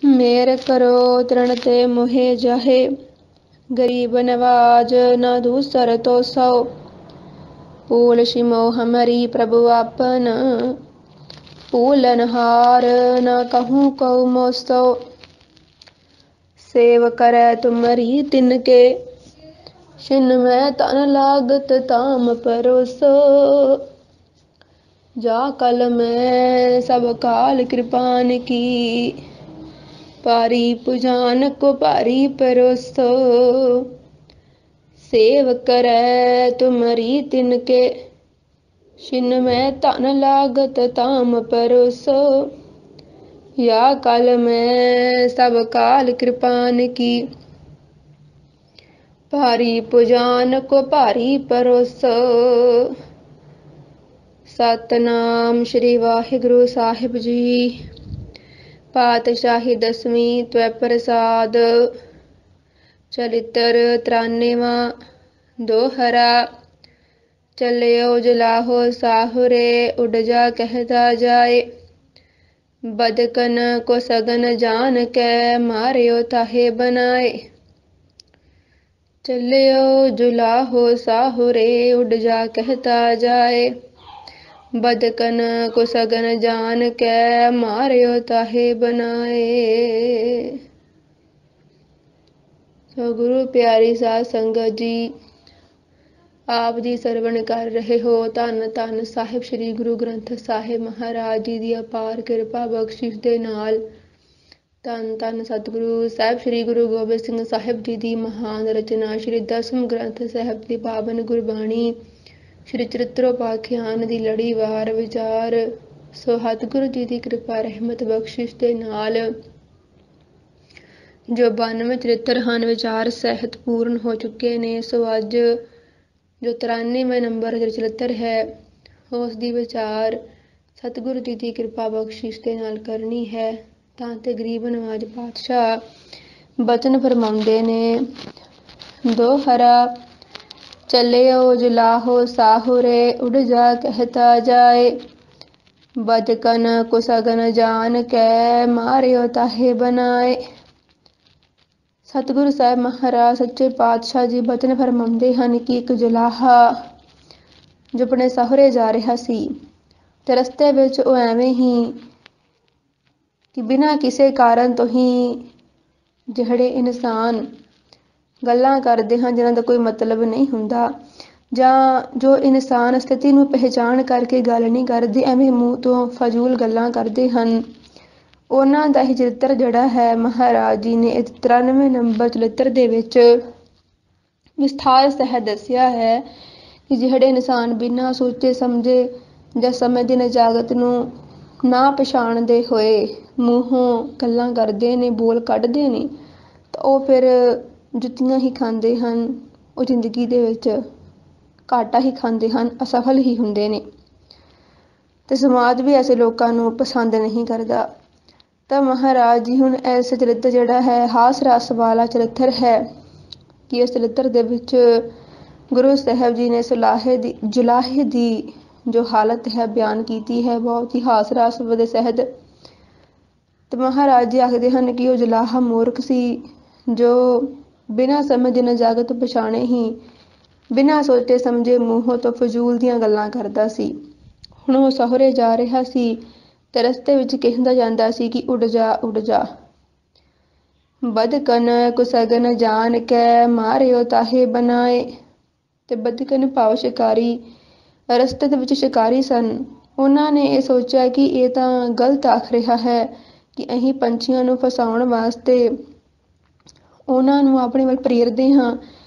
मेर करो तृण ते मोहे जाहे, गरीब नवाज न दूसर तो सौ। पूल शिमो हमारी प्रभु आपन, पूलनहार न कहूँ कौ मोसो। सेव करे तुमरी तिनके, शिन में तन लागत ताम परोसो। जा कल में सब काल कृपान की, पारी पुजान को पारी परोसो। सेव करे तुमरी तिनके, शिन में तन लागत ताम परोसो। या कल में सब काल कृपान की, भारी पुजान को भारी परोसो। सतनाम श्री वाहिगुरु साहिब जी। पातशाही दसवीं त्वै प्रसाद। चलित्र 93वां दोहरा। चलियो जलाहो साहुरे, उड़ जा कहता जाए। बदकन को सगन जान के, मारियो ताहे बनाए। चलियो जुलाहो साहुरे, उड़ जा कहता जाए। बदकन को सगन जान के, मारियो ताहे बनाए। तो गुरु प्यारी साध संगत जी, आप जी ਸਰਵਣ ਕਰ ਰਹੇ ਹੋ। ਧੰਨ ਧੰਨ ਸਾਹਿਬ ਸ੍ਰੀ ਗੁਰੂ ਗ੍ਰੰਥ ਸਾਹਿਬ ਮਹਾਰਾਜ ਜੀ ਦੀ ਅਪਾਰ ਕਿਰਪਾ ਬਖਸ਼ਿਸ਼ ਦੇ ਨਾਲ ਧੰਨ ਧੰਨ ਸਤਿਗੁਰੂ ਸਾਹਿਬ ਸ੍ਰੀ ਗੁਰੂ ਗੋਬਿੰਦ ਸਿੰਘ ਸਾਹਿਬ ਜੀ ਦੀ ਮਹਾਨ ਰਚਨਾ ਸ੍ਰੀ ਦਸਮ ਗ੍ਰੰਥ ਸਾਹਿਬ ਦੀ ਪਾਵਨ ਗੁਰਬਾਣੀ ਸ਼੍ਰੀ ਚਰਿਤ੍ਰੋਪਾਖਿਆਨ ਦੀ ਲੜੀਵਾਰ ਵਿਚਾਰ। ਸੋ ਸਤਿਗੁਰੂ ਜੀ ਦੀ ਕਿਰਪਾ ਰਹਿਮਤ ਬਖਸ਼ਿਸ਼ ਦੇ ਨਾਲ ਜੋ 92 ਚਰਿੱਤਰ ਹਨ, ਵਿਚਾਰ ਸਹਿਤ ਪੂਰਨ ਹੋ ਚੁੱਕੇ ਨੇ। ਸੋ ਅੱਜ ਜੋ 93ਵੇਂ ਨੰਬਰ ਚਰਿੱਤਰ ਹੈ, ਉਸ ਦੀ ਵਿਚਾਰ ਸਤਿਗੁਰੂ ਜੀ ਦੀ ਕਿਰਪਾ ਬਖਸ਼ਿਸ਼ ਦੇ ਨਾਲ ਕਰਨੀ ਹੈ। ਤਾਂ ਤੇ ਗਰੀਬ ਨਵਾਜ ਪਾਤਸ਼ਾਹ ਬਚਨ ਫਰਮਾਉਂਦੇ ਨੇ। ਦੋਹਰਾ। चलियो जुलाहो साहुरे, उड़ जा कहता जाए। बदकन को सगन जान के, मारियो ताहे बनाए। सतगुरु ਸਾਹਿਬ ਮਹਾਰਾਜ ਸੱਚੇ ਪਾਤਸ਼ਾਹ ਜੀ ਬਚਨ ਫਰਮਾਉਂਦੇ ਹਨ ਕਿ ਇੱਕ ਜੁਲਾਹਾ ਜੋ ਆਪਣੇ ਸਹੁਰੇ ਜਾ ਰਿਹਾ ਸੀ ਤੇ ਰਸਤੇ ਵਿੱਚ ਉਹ ਐਵੇਂ ਹੀ ਕਿ ਬਿਨਾਂ ਕਿਸੇ ਕਾਰਨ ਤੋਂ ਹੀ ਜਿਹੜੇ ਇਨਸਾਨ ਗੱਲਾਂ ਕਰਦੇ ਹਨ ਜਿਨ੍ਹਾਂ ਦਾ ਕੋਈ ਮਤਲਬ ਨਹੀਂ ਹੁੰਦਾ, ਜਾਂ ਜੋ ਇਨਸਾਨ ਸਥਿਤੀ ਨੂੰ ਪਹਿਚਾਣ ਕਰਕੇ ਗੱਲ ਨਹੀਂ ਕਰਦੇ, ਐਵੇਂ ਮੂੰਹ ਤੋਂ ਫਜ਼ੂਲ ਗੱਲਾਂ ਕਰਦੇ ਹਨ, ਉਹਨਾਂ ਦਾ ਹੀ ਚਰਿੱਤਰ ਜਿਹੜਾ ਹੈ ਮਹਾਰਾਜ ਜੀ ਨੇ 93 ਨੰਬਰ ਚਰਿੱਤਰ ਦੇ ਵਿੱਚ ਵਿਸਥਾਰ ਸਹਿਤ ਦੱਸਿਆ ਹੈ ਕਿ ਜਿਹੜੇ ਇਨਸਾਨ ਬਿਨਾਂ ਸੋਚੇ ਸਮਝੇ ਜਾਂ ਸਮੇਂ ਦੀ ਨਜਾਕਤ ਨੂੰ ਨਾ ਪਛਾਣਦੇ ਹੋਏ ਮੂੰਹੋਂ ਗੱਲਾਂ ਕਰਦੇ ਨੇ, ਬੋਲ ਕੱਢਦੇ ਨੇ, ਤਾਂ ਉਹ ਫਿਰ ਜੁੱਤੀਆਂ ਹੀ ਖਾਂਦੇ ਹਨ। ਉਹ ਜ਼ਿੰਦਗੀ ਦੇ ਵਿੱਚ ਘਾਟਾ ਹੀ ਖਾਂਦੇ ਹਨ, ਅਸਫਲ ਹੀ ਹੁੰਦੇ ਨੇ ਤੇ ਸਮਾਜ ਵੀ ਐਸੇ ਲੋਕਾਂ ਨੂੰ ਪਸੰਦ ਨਹੀਂ ਕਰਦਾ। ਤਾਂ ਮਹਾਰਾਜ ਜੀ ਹੁਣ ਇਸ ਚਰਿੱਤਰ ਜਿਹੜਾ ਹੈ ਹਾਸ ਰਸ ਵਾਲਾ ਚਰਿੱਤਰ ਹੈ ਕਿ ਇਸ ਚਰਿੱਤਰ ਦੇ ਵਿੱਚ ਗੁਰੂ ਸਾਹਿਬ ਜੀ ਨੇ ਜੁਲਾਹੇ ਦੀ ਜੋ ਹਾਲਤ ਹੈ ਬਿਆਨ ਕੀਤੀ ਹੈ, ਬਹੁਤ ਹੀ ਹਾਸ ਰਸ ਦੇ ਸਹਿਤ। ਤੇ ਮਹਾਰਾਜ ਜੀ ਆਖਦੇ ਹਨ ਕਿ ਉਹ ਜੁਲਾਹਾ ਮੂਰਖ ਸੀ ਜੋ ਬਿਨਾਂ ਸਮਝ ਦੀ ਨਜਾਕਤ ਪਛਾਣੇ ਹੀ ਬਿਨਾਂ ਸੋਚੇ ਸਮਝੇ ਮੂੰਹੋਂ ਤੋਂ ਫਜ਼ੂਲ ਦੀਆਂ ਗੱਲਾਂ ਕਰਦਾ ਸੀ। ਹੁਣ ਉਹ ਸਹੁਰੇ ਜਾ ਰਿਹਾ ਸੀ ਤੇ ਰਸਤੇ ਵਿੱਚ ਕਹਿੰਦਾ ਜਾਂਦਾ ਸੀ ਕਿ ਉੱਡ ਜਾ ਉੱਡ ਜਾ। ਬਦਕਨ ਕੁਸਗਨ ਜਾਣ ਕੇ, ਮਾਰਿਓ ਤਾਹੇ ਬਣਾਏ। ਤੇ ਬਦਕਨ ਭਾਵ ਸ਼ਿਕਾਰੀ, ਰਸਤੇ ਦੇ ਵਿੱਚ ਸ਼ਿਕਾਰੀ ਸਨ। ਉਹਨਾਂ ਨੇ ਇਹ ਸੋਚਿਆ ਕਿ ਇਹ ਤਾਂ ਗਲਤ ਆਖ ਰਿਹਾ ਹੈ ਕਿ ਅਸੀਂ ਪੰਛੀਆਂ ਨੂੰ ਫਸਾਉਣ ਵਾਸਤੇ ਉਹਨਾਂ ਨੂੰ ਆਪਣੇ ਵੱਲ ਪ੍ਰੇਰਦੇ ਹਾਂ,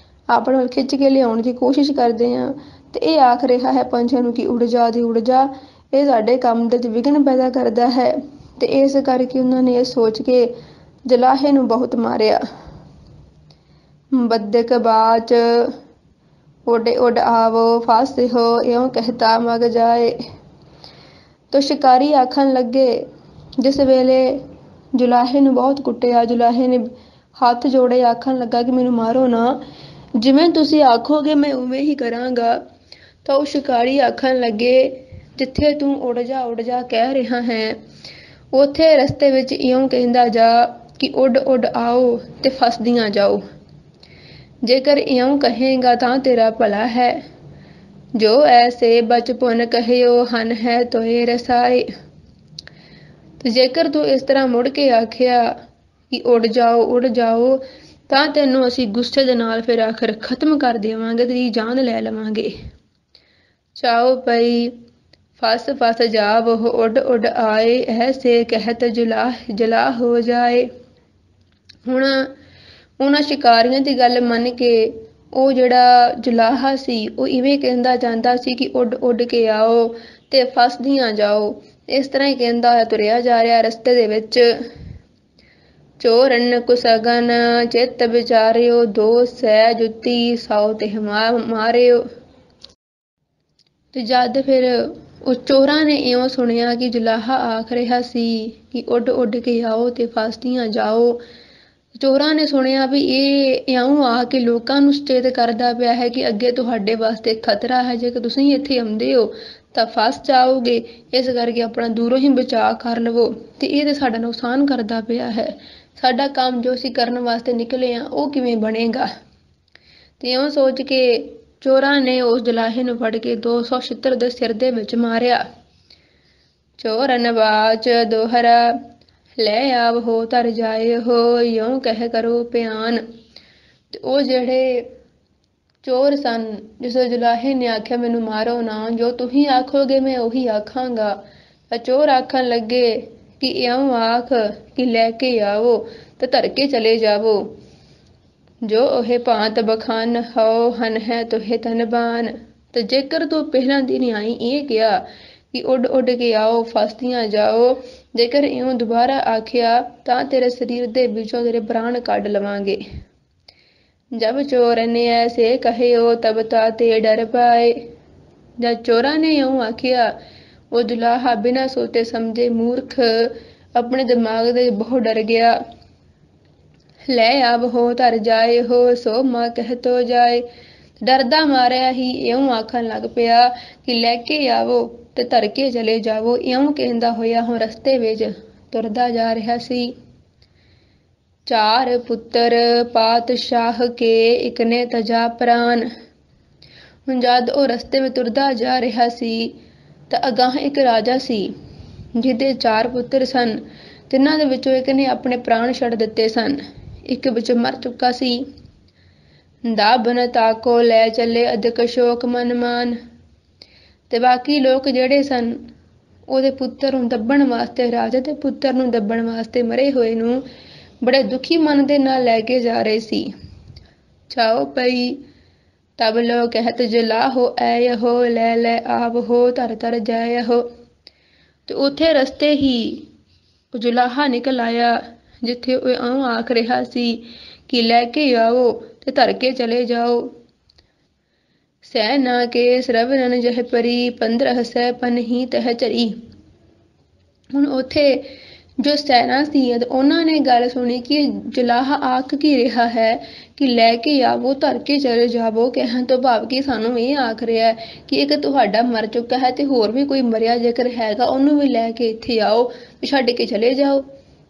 ਆਪਣੇ ਵੱਲ ਖਿੱਚ ਕੇ ਲਿਆਉਣ ਦੀ ਕੋਸ਼ਿਸ਼ ਕਰਦੇ ਹਾਂ, ਤੇ ਇਹ ਆਖ ਰਿਹਾ ਹੈ ਪੰਛੀਆਂ ਨੂੰ ਕਿ ਉੱਡ ਜਾ ਦੀ ਉੱਡ ਜਾ। ਇਹ ਸਾਡੇ ਕੰਮ ਦੇ ਵਿੱਚ ਵਿਘਨ ਪੈਦਾ ਕਰਦਾ ਹੈ। ਤੇ ਇਸ ਕਰਕੇ ਉਹਨਾਂ ਨੇ ਇਹ ਸੋਚ ਕੇ ਜੁਲਾਹੇ ਨੂੰ ਬਹੁਤ ਮਾਰਿਆ। ਬਦਕ ਬਾਚ ਉੱਡ ਉੱਡ ਆਵੋ, ਫਾਸੇ ਹੋ ਇਉਂ ਕਹਿਤਾ ਮਗ ਜਾਏ। ਤੋ ਸ਼ਿਕਾਰੀ ਆਖਣ ਲੱਗੇ, ਜਿਸ ਵੇਲੇ ਜੁਲਾਹੇ ਨੂੰ ਬਹੁਤ ਕੁੱਟਿਆ, ਜੁਲਾਹੇ ਨੇ ਹੱਥ ਜੋੜੇ ਆਖਣ ਲੱਗਾ ਕਿ ਮੈਨੂੰ ਮਾਰੋ ਨਾ, ਜਿਵੇਂ ਤੁਸੀਂ ਆਖੋਗੇ ਮੈਂ ਉਵੇਂ ਹੀ ਕਰਾਂਗਾ। ਤਾਂ ਉਹ ਸ਼ਿਕਾਰੀ ਆਖਣ ਲੱਗੇ, ਜਿੱਥੇ ਤੂੰ ਉੱਡ ਜਾ ਕਹਿ ਰਿਹਾ ਹੈ, ਉੱਥੇ ਰਸਤੇ ਵਿੱਚ ਇਉਂ ਕਹਿੰਦਾ ਜਾ कि उड उड आओ ते फसदियां जाओ। जेकर इਉਂ कहेगा तां तेरा भला है, जो ऐसे बचपन कहियो हन है तोए रसाए। ਤੇ ਜੇਕਰ ਤੂੰ ਇਸ ਤਰ੍ਹਾਂ ਮੁੜ ਕੇ ਆਖਿਆ ਕਿ ਉੜ ਜਾਓ ਤਾਂ ਤੈਨੂੰ ਅਸੀਂ ਗੁੱਸੇ ਦੇ ਨਾਲ ਫਿਰ ਆਖਰ ਖਤਮ ਕਰ ਦੇਵਾਂਗੇ, ਤੇਰੀ ਜਾਨ ਲੈ ਲਵਾਂਗੇ। ਚਾਓ ਪਈ फस फस जा वो उड उड आए, ऐसे कहत जला हो जाए। ਹੁਣ ਉਹਨਾਂ ਸ਼ਿਕਾਰੀਆਂ ਦੀ ਗੱਲ ਮੰਨ ਕੇ ਉਹ ਜਿਹੜਾ ਜੁਲਾਹਾ ਸੀ ਉਹ ਇਵੇਂ ਕਹਿੰਦਾ ਜਾਂਦਾ ਸੀ ਕਿ ਉੱਡ ਉੱਡ ਕੇ ਆਓ ਤੇ ਫਸਦੀਆਂ ਜਾਓ। ਇਸ ਤਰ੍ਹਾਂ ਹੀ ਕਹਿੰਦਾ ਹੋਇਆ ਤੁਰਿਆ ਜਾ ਰਿਹਾ ਰਸਤੇ ਦੇ ਵਿੱਚ। ਚੋਰਨ ਕੁਸਗਨ ਚਿੱਤ ਵਿਚਾਰਿਓ, ਦੋ ਸੈ ਜੁੱਤੀ ਸੌ ਤੇ ਮਾਰਿਓ। ਤੇ ਜਦ ਫਿਰ ਉਹ ਚੋਰਾਂ ਨੇ ਇਉਂ ਸੁਣਿਆ ਕਿ ਜੁਲਾਹਾ ਆਖ ਰਿਹਾ ਸੀ ਕਿ ਉੱਡ ਉੱਡ ਕੇ ਆਓ ਤੇ ਫਸਦੀਆਂ ਜਾਓ। ਚੋਰਾਂ ਨੇ ਸੁਣਿਆ ਵੀ ਇਹ ਇਉਂ ਆ ਕੇ ਲੋਕਾਂ ਨੂੰ ਸੁਚੇਤ ਕਰਦਾ ਪਿਆ ਹੈ ਕਿ ਅੱਗੇ ਤੁਹਾਡੇ ਵਾਸਤੇ ਖਤਰਾ ਹੈ, ਜੇਕਰ ਤੁਸੀਂ ਇੱਥੇ ਆਉਂਦੇ ਹੋ ਤਾਂ ਫਸ ਜਾਓਗੇ, ਇਸ ਕਰਕੇ ਆਪਣਾ ਦੂਰੋਂ ਹੀ ਬਚਾਅ ਕਰ ਲਵੋ। ਤੇ ਇਹ ਤੇ ਸਾਡਾ ਨੁਕਸਾਨ ਕਰਦਾ ਪਿਆ ਹੈ, ਸਾਡਾ ਕੰਮ ਜੋ ਅਸੀਂ ਕਰਨ ਵਾਸਤੇ ਨਿਕਲੇ ਆ ਉਹ ਕਿਵੇਂ ਬਣੇਗਾ। ਤੇ ਇਉਂ ਸੋਚ ਕੇ ਚੋਰਾਂ ਨੇ ਉਸ ਜੁਲਾਹੇ ਨੂੰ ਫੜ ਕੇ 200 ਛਿੱਤਰ ਦੇ ਸਿਰ ਦੇ ਵਿੱਚ ਮਾਰਿਆ। ਚੋਰਨ ਬਾਚ ਦੋਹਰਾ ਲੈ ਆਵ ਹੋ ਤਰ ਜਾਏ ਹੋ, ਇਉਂ ਕਹਿ ਕਰੋ ਪਿਆਨ। ਤੇ ਉਹ ਜਿਹੜੇ ਚੋਰ ਸਨ, ਜਿਸ ਜੁਲਾਹੇ ਨੇ ਆਖਿਆ ਮੈਨੂੰ ਮਾਰੋ ਨਾ, ਜੋ ਤੁਸੀਂ ਆਖੋਗੇ ਮੈਂ ਉਹੀ ਆਖਾਂਗਾ। ਤਾਂ ਚੋਰ ਆਖਣ ਲੱਗੇ ਕਿ ਇਉਂ ਆਖ ਕਿ ਲੈ ਕੇ ਆਵੋ ਤੇ ਧਰ ਕੇ ਚਲੇ ਜਾਵੋ। ਜੋ ਉਹ ਭਾਂਤ ਬਖਾਨ ਹੋ ਹਨ ਹੈ ਤੋਹੇ ਤਨਬਾਨ। ਤੇ ਜੇਕਰ ਤੂੰ ਪਹਿਲਾਂ ਦੀ ਨਿਆਈ ਇਹ ਕਿਹਾ ਕਿ ਉੱਡ ਉੱਡ ਕੇ ਆਓ ਫਸਦੀਆਂ ਜਾਓ, ਜੇਕਰ ਇਉਂ ਦੁਬਾਰਾ ਆਖਿਆ ਤਾਂ ਤੇਰੇ ਸਰੀਰ ਦੇ ਵਿੱਚੋਂ ਤੇਰੇ ਪ੍ਰਾਣ ਕੱਢ ਲਵਾਂਗੇ। ਜਬ ਚੋਰ ਨੇ ਐਸੇ ਕਹਿਓ ਤਬ ਤਾਤੇ ਡਰ ਪਾਏ। ਜਦ ਚੋਰਾਂ ਨੇ ਇਉਂ ਆਖਿਆ ਉਹ ਜੁਲਾਹਾ ਬਿਨਾਂ ਸੋਚੇ ਸਮਝੇ ਮੂਰਖ ਆਪਣੇ ਦਿਮਾਗ ਦੇ ਬਹੁਤ ਡਰ ਗਿਆ। ਲੈ ਆਵ ਹੋ ਧਰ ਜਾਏ ਹੋ, ਸੋ ਮਾਂ ਕਹਿ ਤੋ ਜਾਏ। ਡਰਦਾ ਮਾਰਿਆ ਹੀ ਇਉਂ ਆਖਣ ਲੱਗ ਪਿਆ ਕਿ ਲੈ ਕੇ ਆਵੋ ਤੇ ਧਰ ਕੇ ਚਲੇ ਜਾਵੋ। ਇਉਂ ਕਹਿੰਦਾ ਹੋਇਆ ਹੁਣ ਰਸਤੇ ਵਿੱਚ ਤੁਰਦਾ ਜਾ ਰਿਹਾ ਸੀ। ਚਾਰ ਪੁੱਤਰ ਪਾਤਸ਼ਾਹ ਕੇ ਇਕ ਨੇ ਤਜਾ ਪ੍ਰਾਨ। ਹੁਣ ਜਦ ਉਹ ਰਸਤੇ ਵਿੱਚ ਤੁਰਦਾ ਜਾ ਰਿਹਾ ਸੀ ਤਾਂ ਅਗਾਂਹ ਇੱਕ ਰਾਜਾ ਸੀ ਜਿਹਦੇ 4 ਪੁੱਤਰ ਸਨ। ਤਿੰਨਾਂ ਦੇ ਵਿੱਚੋਂ ਇੱਕ ਨੇ ਆਪਣੇ ਪ੍ਰਾਣ ਛੱਡ ਦਿੱਤੇ ਸਨ, ਇੱਕ ਵਿੱਚ ਮਰ ਚੁੱਕਾ ਸੀ। ਦਾਬਨ ਤਾਕੋ ਲੈ ਚੱਲੇ ਅਦਕ ਸ਼ੋਕ ਮਨਮਾਨ। ਤੇ ਬਾਕੀ ਲੋਕ ਜਿਹੜੇ ਸਨ ਉਹਦੇ ਪੁੱਤਰ ਨੂੰ ਦੱਬਣ ਵਾਸਤੇ, ਰਾਜਾ ਦੇ ਪੁੱਤਰ ਨੂੰ ਦੱਬਣ ਵਾਸਤੇ ਮਰੇ ਹੋਏ ਨੂੰ ਬੜੇ ਦੁਖੀ ਮਨ ਦੇ ਨਾਲ ਲੈ ਕੇ ਜਾ ਰਹੇ ਸੀ। ਚਾਓ ਪਈ ਤਬ ਲੋ ਕਹਿਤ ਜਲਾਹੋ ਐ ਹੋ, ਲੈ ਲੈ ਆਵ ਹੋ ਧਰ ਧਰ ਜਾਇ ਹੋ। ਤੇ ਉੱਥੇ ਰਸਤੇ ਹੀ ਉਹ ਜੁਲਾਹਾ ਨਿਕਲ ਆਇਆ ਜਿੱਥੇ ਉਹ ਇਉਂ ਆਖ ਰਿਹਾ ਸੀ ਕਿ ਲੈ ਕੇ ਆਓ ਤੇ ਧਰ ਕੇ ਚਲੇ ਜਾਓ। ਸੈ ਨਾ ਕੇ ਸਰਵਨ ਜਹ ਪਰੀ, 15 ਸੈ ਪਨ ਹੀ ਤਹ ਚਰੀ। ਹੁਣ ਉੱਥੇ ਜੋ ਸੈਨਾ ਸੀ ਉਹਨਾਂ ਨੇ ਗੱਲ ਸੁਣੀ ਕਿ ਜੁਲਾਹਾ ਆਖ ਕੀ ਰਿਹਾ ਹੈ ਕਿ ਲੈ ਕੇ ਆਵੋ ਧਰ ਕੇ ਚਲੇ ਜਾਵੋ। ਕਹਿਣ ਤੋਂ ਭਾਵ ਕਿ ਸਾਨੂੰ ਇਹ ਆਖ ਰਿਹਾ ਕਿ ਇੱਕ ਤੁਹਾਡਾ ਮਰ ਚੁੱਕਾ ਹੈ ਤੇ ਹੋਰ ਵੀ ਕੋਈ ਮਰਿਆ ਜੇਕਰ ਹੈਗਾ ਉਹਨੂੰ ਵੀ ਲੈ ਕੇ ਇੱਥੇ ਆਓ ਤੇ ਛੱਡ ਕੇ ਚਲੇ ਜਾਓ।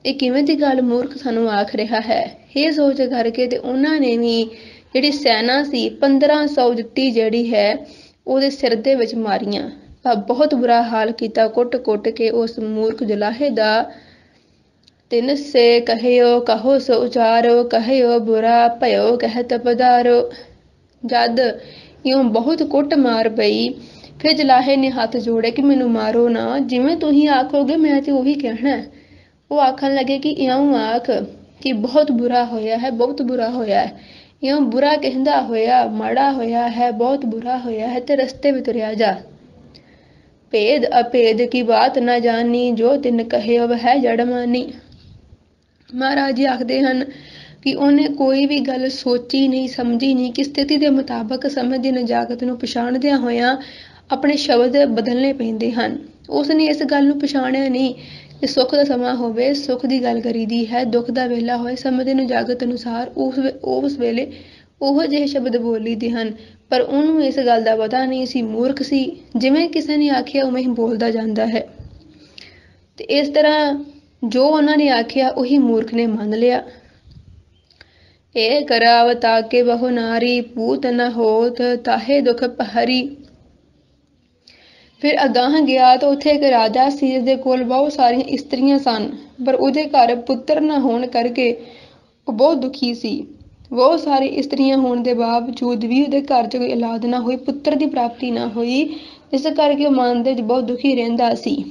ਇਹ ਕਿਵੇਂ ਦੀ ਗੱਲ ਮੂਰਖ ਸਾਨੂੰ ਆਖ ਰਿਹਾ ਹੈ। ਇਹ ਸੋਚ ਕਰਕੇ ਤੇ ਉਹਨਾਂ ਨੇ ਵੀ ਜਿਹੜੀ ਸੈਨਾ ਸੀ 1500 ਜੁੱਤੀ ਜਿਹੜੀ ਹੈ ਉਹਦੇ ਸਿਰ ਦੇ ਵਿੱਚ ਮਾਰੀਆਂ। ਬਹੁਤ ਬੁਰਾ ਹਾਲ ਕੀਤਾ ਕੁੱਟ ਕੁੱਟ ਕੇ ਉਸ ਮੂਰਖ ਜੁਲਾਹੇ ਦਾ। ਤਿੰਨ ਸੇ ਕਹਿਓ ਕਹੋ ਸੋ ਉਚਾਰੋ, ਕਹਿਓ ਬੁਰਾ ਭਇਓ ਕਹਿਤ ਪਧਾਰੋ। ਜਦ ਇਉਂ ਬਹੁਤ ਕੁੱਟ ਮਾਰ ਪਈ ਫਿਰ ਜੁਲਾਹੇ ਨੇ ਹੱਥ ਜੋੜੇ ਕਿ ਮੈਨੂੰ ਮਾਰੋ ਨਾ, ਜਿਵੇਂ ਤੁਸੀਂ ਆਖੋਗੇ ਮੈਂ ਤੇ ਉਹੀ ਕਹਿਣਾ। ਉਹ ਆਖਣ ਲੱਗੇ ਕਿ ਇਉਂ ਆਖ ਕਿ ਬਹੁਤ ਬੁਰਾ ਹੋਇਆ ਹੈ, ਬਹੁਤ ਬੁਰਾ ਹੋਇਆ ਹੈ। ਇਉਂ ਬੁਰਾ ਕਹਿੰਦਾ ਹੋਇਆ ਮਾੜਾ ਹੋਇਆ ਹੈ, ਬਹੁਤ ਬੁਰਾ ਹੋਇਆ ਹੈ ਤੇ ਰਸਤੇ ਵਿੱਚ ਤੁਰਿਆ ਜਾ। ਭੇਦ ਅਭੇਦ ਕੀ ਬਾਤ ਨਾ ਜਾਣੀ, ਜੋ ਤਿਨ ਕਹਿਓ ਵਹਿ ਜੜ ਮਾਨੀ। ਮਹਾਰਾਜ ਜੀ ਆਖਦੇ ਹਨ ਕਿ ਉਹਨੇ ਕੋਈ ਵੀ ਗੱਲ ਸੋਚੀ ਨਹੀਂ, ਸਮਝੀ ਨਹੀਂ ਕਿ ਸਥਿਤੀ ਦੇ ਮੁਤਾਬਕ ਸਮੇਂ ਦੀ ਨਜਾਕਤ ਨੂੰ ਪਛਾਣਦਿਆਂ ਹੋਇਆਂ ਆਪਣੇ ਸ਼ਬਦ ਬਦਲਣੇ ਪੈਂਦੇ ਹਨ। ਉਸਨੇ ਇਸ ਗੱਲ ਨੂੰ ਪਛਾਣਿਆ ਨਹੀਂ ਕਿ ਸੁੱਖ ਦਾ ਸਮਾਂ ਹੋਵੇ ਸੁੱਖ ਦੀ ਗੱਲ ਕਰੀਦੀ ਹੈ, ਦੁੱਖ ਦਾ ਵੇਲਾ ਹੋਏ ਸਮੇਂ ਦੀ ਨਜਾਕਤ ਅਨੁਸਾਰ ਉਸ ਵੇਲੇ ਉਹੋ ਜਿਹੇ ਸ਼ਬਦ ਬੋਲੀਦੇ ਹਨ। ਪਰ ਉਹਨੂੰ ਇਸ ਗੱਲ ਦਾ ਪਤਾ ਨਹੀਂ ਸੀ, ਮੂਰਖ ਸੀ। ਜਿਵੇਂ ਕਿਸੇ ਨੇ ਆਖਿਆ ਉਵੇਂ ਹੀ ਬੋਲਦਾ ਜਾਂਦਾ ਹੈ। ਤੇ ਇਸ ਤਰ੍ਹਾਂ ਜੋ ਉਹਨਾਂ ਨੇ ਆਖਿਆ ਉਹੀ ਮੂਰਖ ਨੇ ਮੰਨ ਲਿਆ। ਇਹ ਕਰਾਵ ਤਾਕੇ ਬਹੁ ਨਾਰੀ ਪੂਤ ਨ ਹੋਤ ਤਾਹੇ ਦੁਖ ਪਹਰੀ। ਫਿਰ ਅਗਾਂਹ ਗਿਆ ਤਾਂ ਉੱਥੇ ਇੱਕ ਰਾਜਾ ਸੀ ਜਿਸਦੇ ਕੋਲ ਬਹੁਤ ਸਾਰੀਆਂ ਇਸਤਰੀਆਂ ਸਨ, ਪਰ ਉਹਦੇ ਘਰ ਪੁੱਤਰ ਨਾ ਹੋਣ ਕਰਕੇ ਉਹ ਬਹੁਤ ਦੁਖੀ ਸੀ। ਬਹੁਤ ਸਾਰੀ ਇਸਤਰੀਆਂ ਹੋਣ ਦੇ ਬਾਵਜੂਦ ਵੀ ਉਹਦੇ ਘਰ 'ਚ ਕੋਈ ਔਲਾਦ ਨਾ ਹੋਈ, ਪੁੱਤਰ ਦੀ ਪ੍ਰਾਪਤੀ ਨਾ ਹੋਈ, ਇਸ ਕਰਕੇ ਉਹ ਮਨ ਦੇ ਵਿੱਚ ਬਹੁਤ ਦੁਖੀ ਰਹਿੰਦਾ ਸੀ।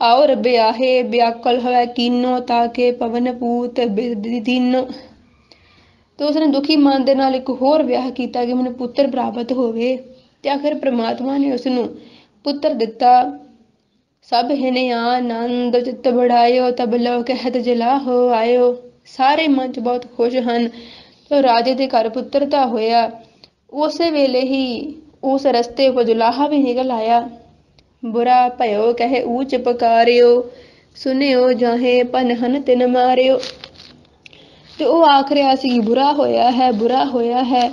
ਆਓ ਰੱਬੇ ਆਹੇ ਵਿਆਕੁਲ ਹੋਵੇ ਕੀਨੋ ਤਾਕੇ ਪਵਨ ਪੂਤ ਦੀਨੋ। ਤੇ ਉਸਨੇ ਦੁਖੀ ਮਨ ਦੇ ਨਾਲ ਇੱਕ ਹੋਰ ਵਿਆਹ ਕੀਤਾ ਕਿ ਮੈਨੂੰ ਪੁੱਤਰ ਪ੍ਰਾਪਤ ਹੋਵੇ, ਤੇ ਆਖਿਰ ਪ੍ਰਮਾਤਮਾ ਨੇ ਉਸਨੂੰ ਪੁੱਤਰ ਦਿੱਤਾ। ਸਭ ਹਿਨੇ ਆਨੰਦ ਚਿੱਤ ਬੜਾਇਓ ਤਬ ਲੋ ਕਹਿਤ ਜਲਾਹੋ ਆਇਓ। ਸਾਰੇ ਮਨ 'ਚ ਬਹੁਤ ਖੁਸ਼ ਹਨ। ਤੇ ਰਾਜੇ ਦੇ ਘਰ ਪੁੱਤਰਤਾ ਹੋਇਆ। ਉਸੇ ਵੇਲੇ ਹੀ ਉਸ ਰਸਤੇ ਕੋ ਜੁਲਾਹਾ ਵੀ ਨਿਕਲ ਆਇਆ। ਬੁਰਾ ਭਇਓ ਕਹੇ ਊਚ ਪਕਾਰਿਓ ਸੁਨਿਓ ਜਾਹੇ ਪਨਹਨ ਤਿਨ ਮਾਰਿਓ। ਤੇ ਉਹ ਆਖ ਰਿਹਾ ਸੀ ਕਿ ਬੁਰਾ ਹੋਇਆ ਹੈ, ਬੁਰਾ ਹੋਇਆ ਹੈ।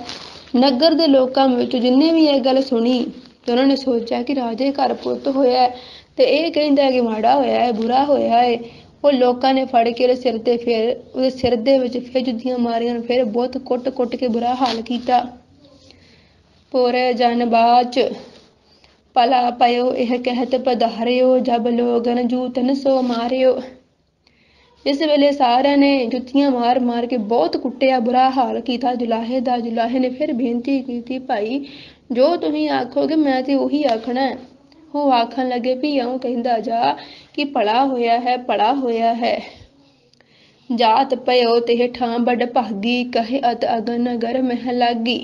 ਨਗਰ ਦੇ ਲੋਕਾਂ ਵਿੱਚ ਜਿੰਨੇ ਵੀ ਇਹ ਗੱਲ ਸੁਣੀ ਤੇ ਉਹਨਾਂ ਨੇ ਸੋਚਿਆ ਕਿ ਰਾਜੇ ਘਰ ਪੁੱਤ ਹੋਇਆ ਤੇ ਇਹ ਕਹਿੰਦਾ ਕਿ ਮਾੜਾ ਹੋਇਆ ਹੈ, ਬੁਰਾ ਹੋਇਆ ਹੈ। ਉਹ ਲੋਕਾਂ ਨੇ ਫੜ ਕੇ ਉਹਦੇ ਸਿਰ ਦੇ ਵਿੱਚ ਫਿਰ ਜੁੱਤੀਆਂ ਮਾਰੀਆਂ, ਫਿਰ ਬਹੁਤ ਕੁੱਟ-ਕੁੱਟ ਕੇ ਬੁਰਾ ਹਾਲ ਕੀਤਾ। ਪੂਰੇ ਜਨ ਬਾਚ ਭਲਾ ਪਇਓ ਇਹ ਕਹਿਤ ਪਧਾਰਿਓ ਜਬ ਲੋਗਨ ਜੂਤਨ ਸੋ ਮਾਰਿਓ। ਇਸ ਵੇਲੇ ਸਾਰਿਆਂ ਨੇ ਜੁੱਤੀਆਂ ਮਾਰ ਮਾਰ ਕੇ ਬਹੁਤ ਕੁੱਟਿਆ, ਬੁਰਾ ਹਾਲ ਕੀਤਾ ਜੁਲਾਹੇ ਦਾ। ਜੁਲਾਹੇ ਨੇ ਫਿਰ ਬੇਨਤੀ ਕੀਤੀ, ਭਾਈ ਜੋ ਤੁਸੀਂ ਆਖੋਗੇ ਮੈਂ ਤੇ ਉਹੀ ਆਖਣਾ। ਉਹ ਆਖਣ ਲੱਗੇ ਵੀ ਇਉਂ ਕਹਿੰਦਾ ਜਾ ਕਿ ਭਲਾ ਹੋਇਆ ਹੈ, ਭਲਾ ਹੋਇਆ ਹੈ। ਜਾਤ ਪਇਓ ਤੇ ਠਾਂ ਬੜ ਭਾਗੀ ਕਹੇ ਅਤ ਅਗਨ ਨਗਰ ਮਹਿ ਲਾਗੀ।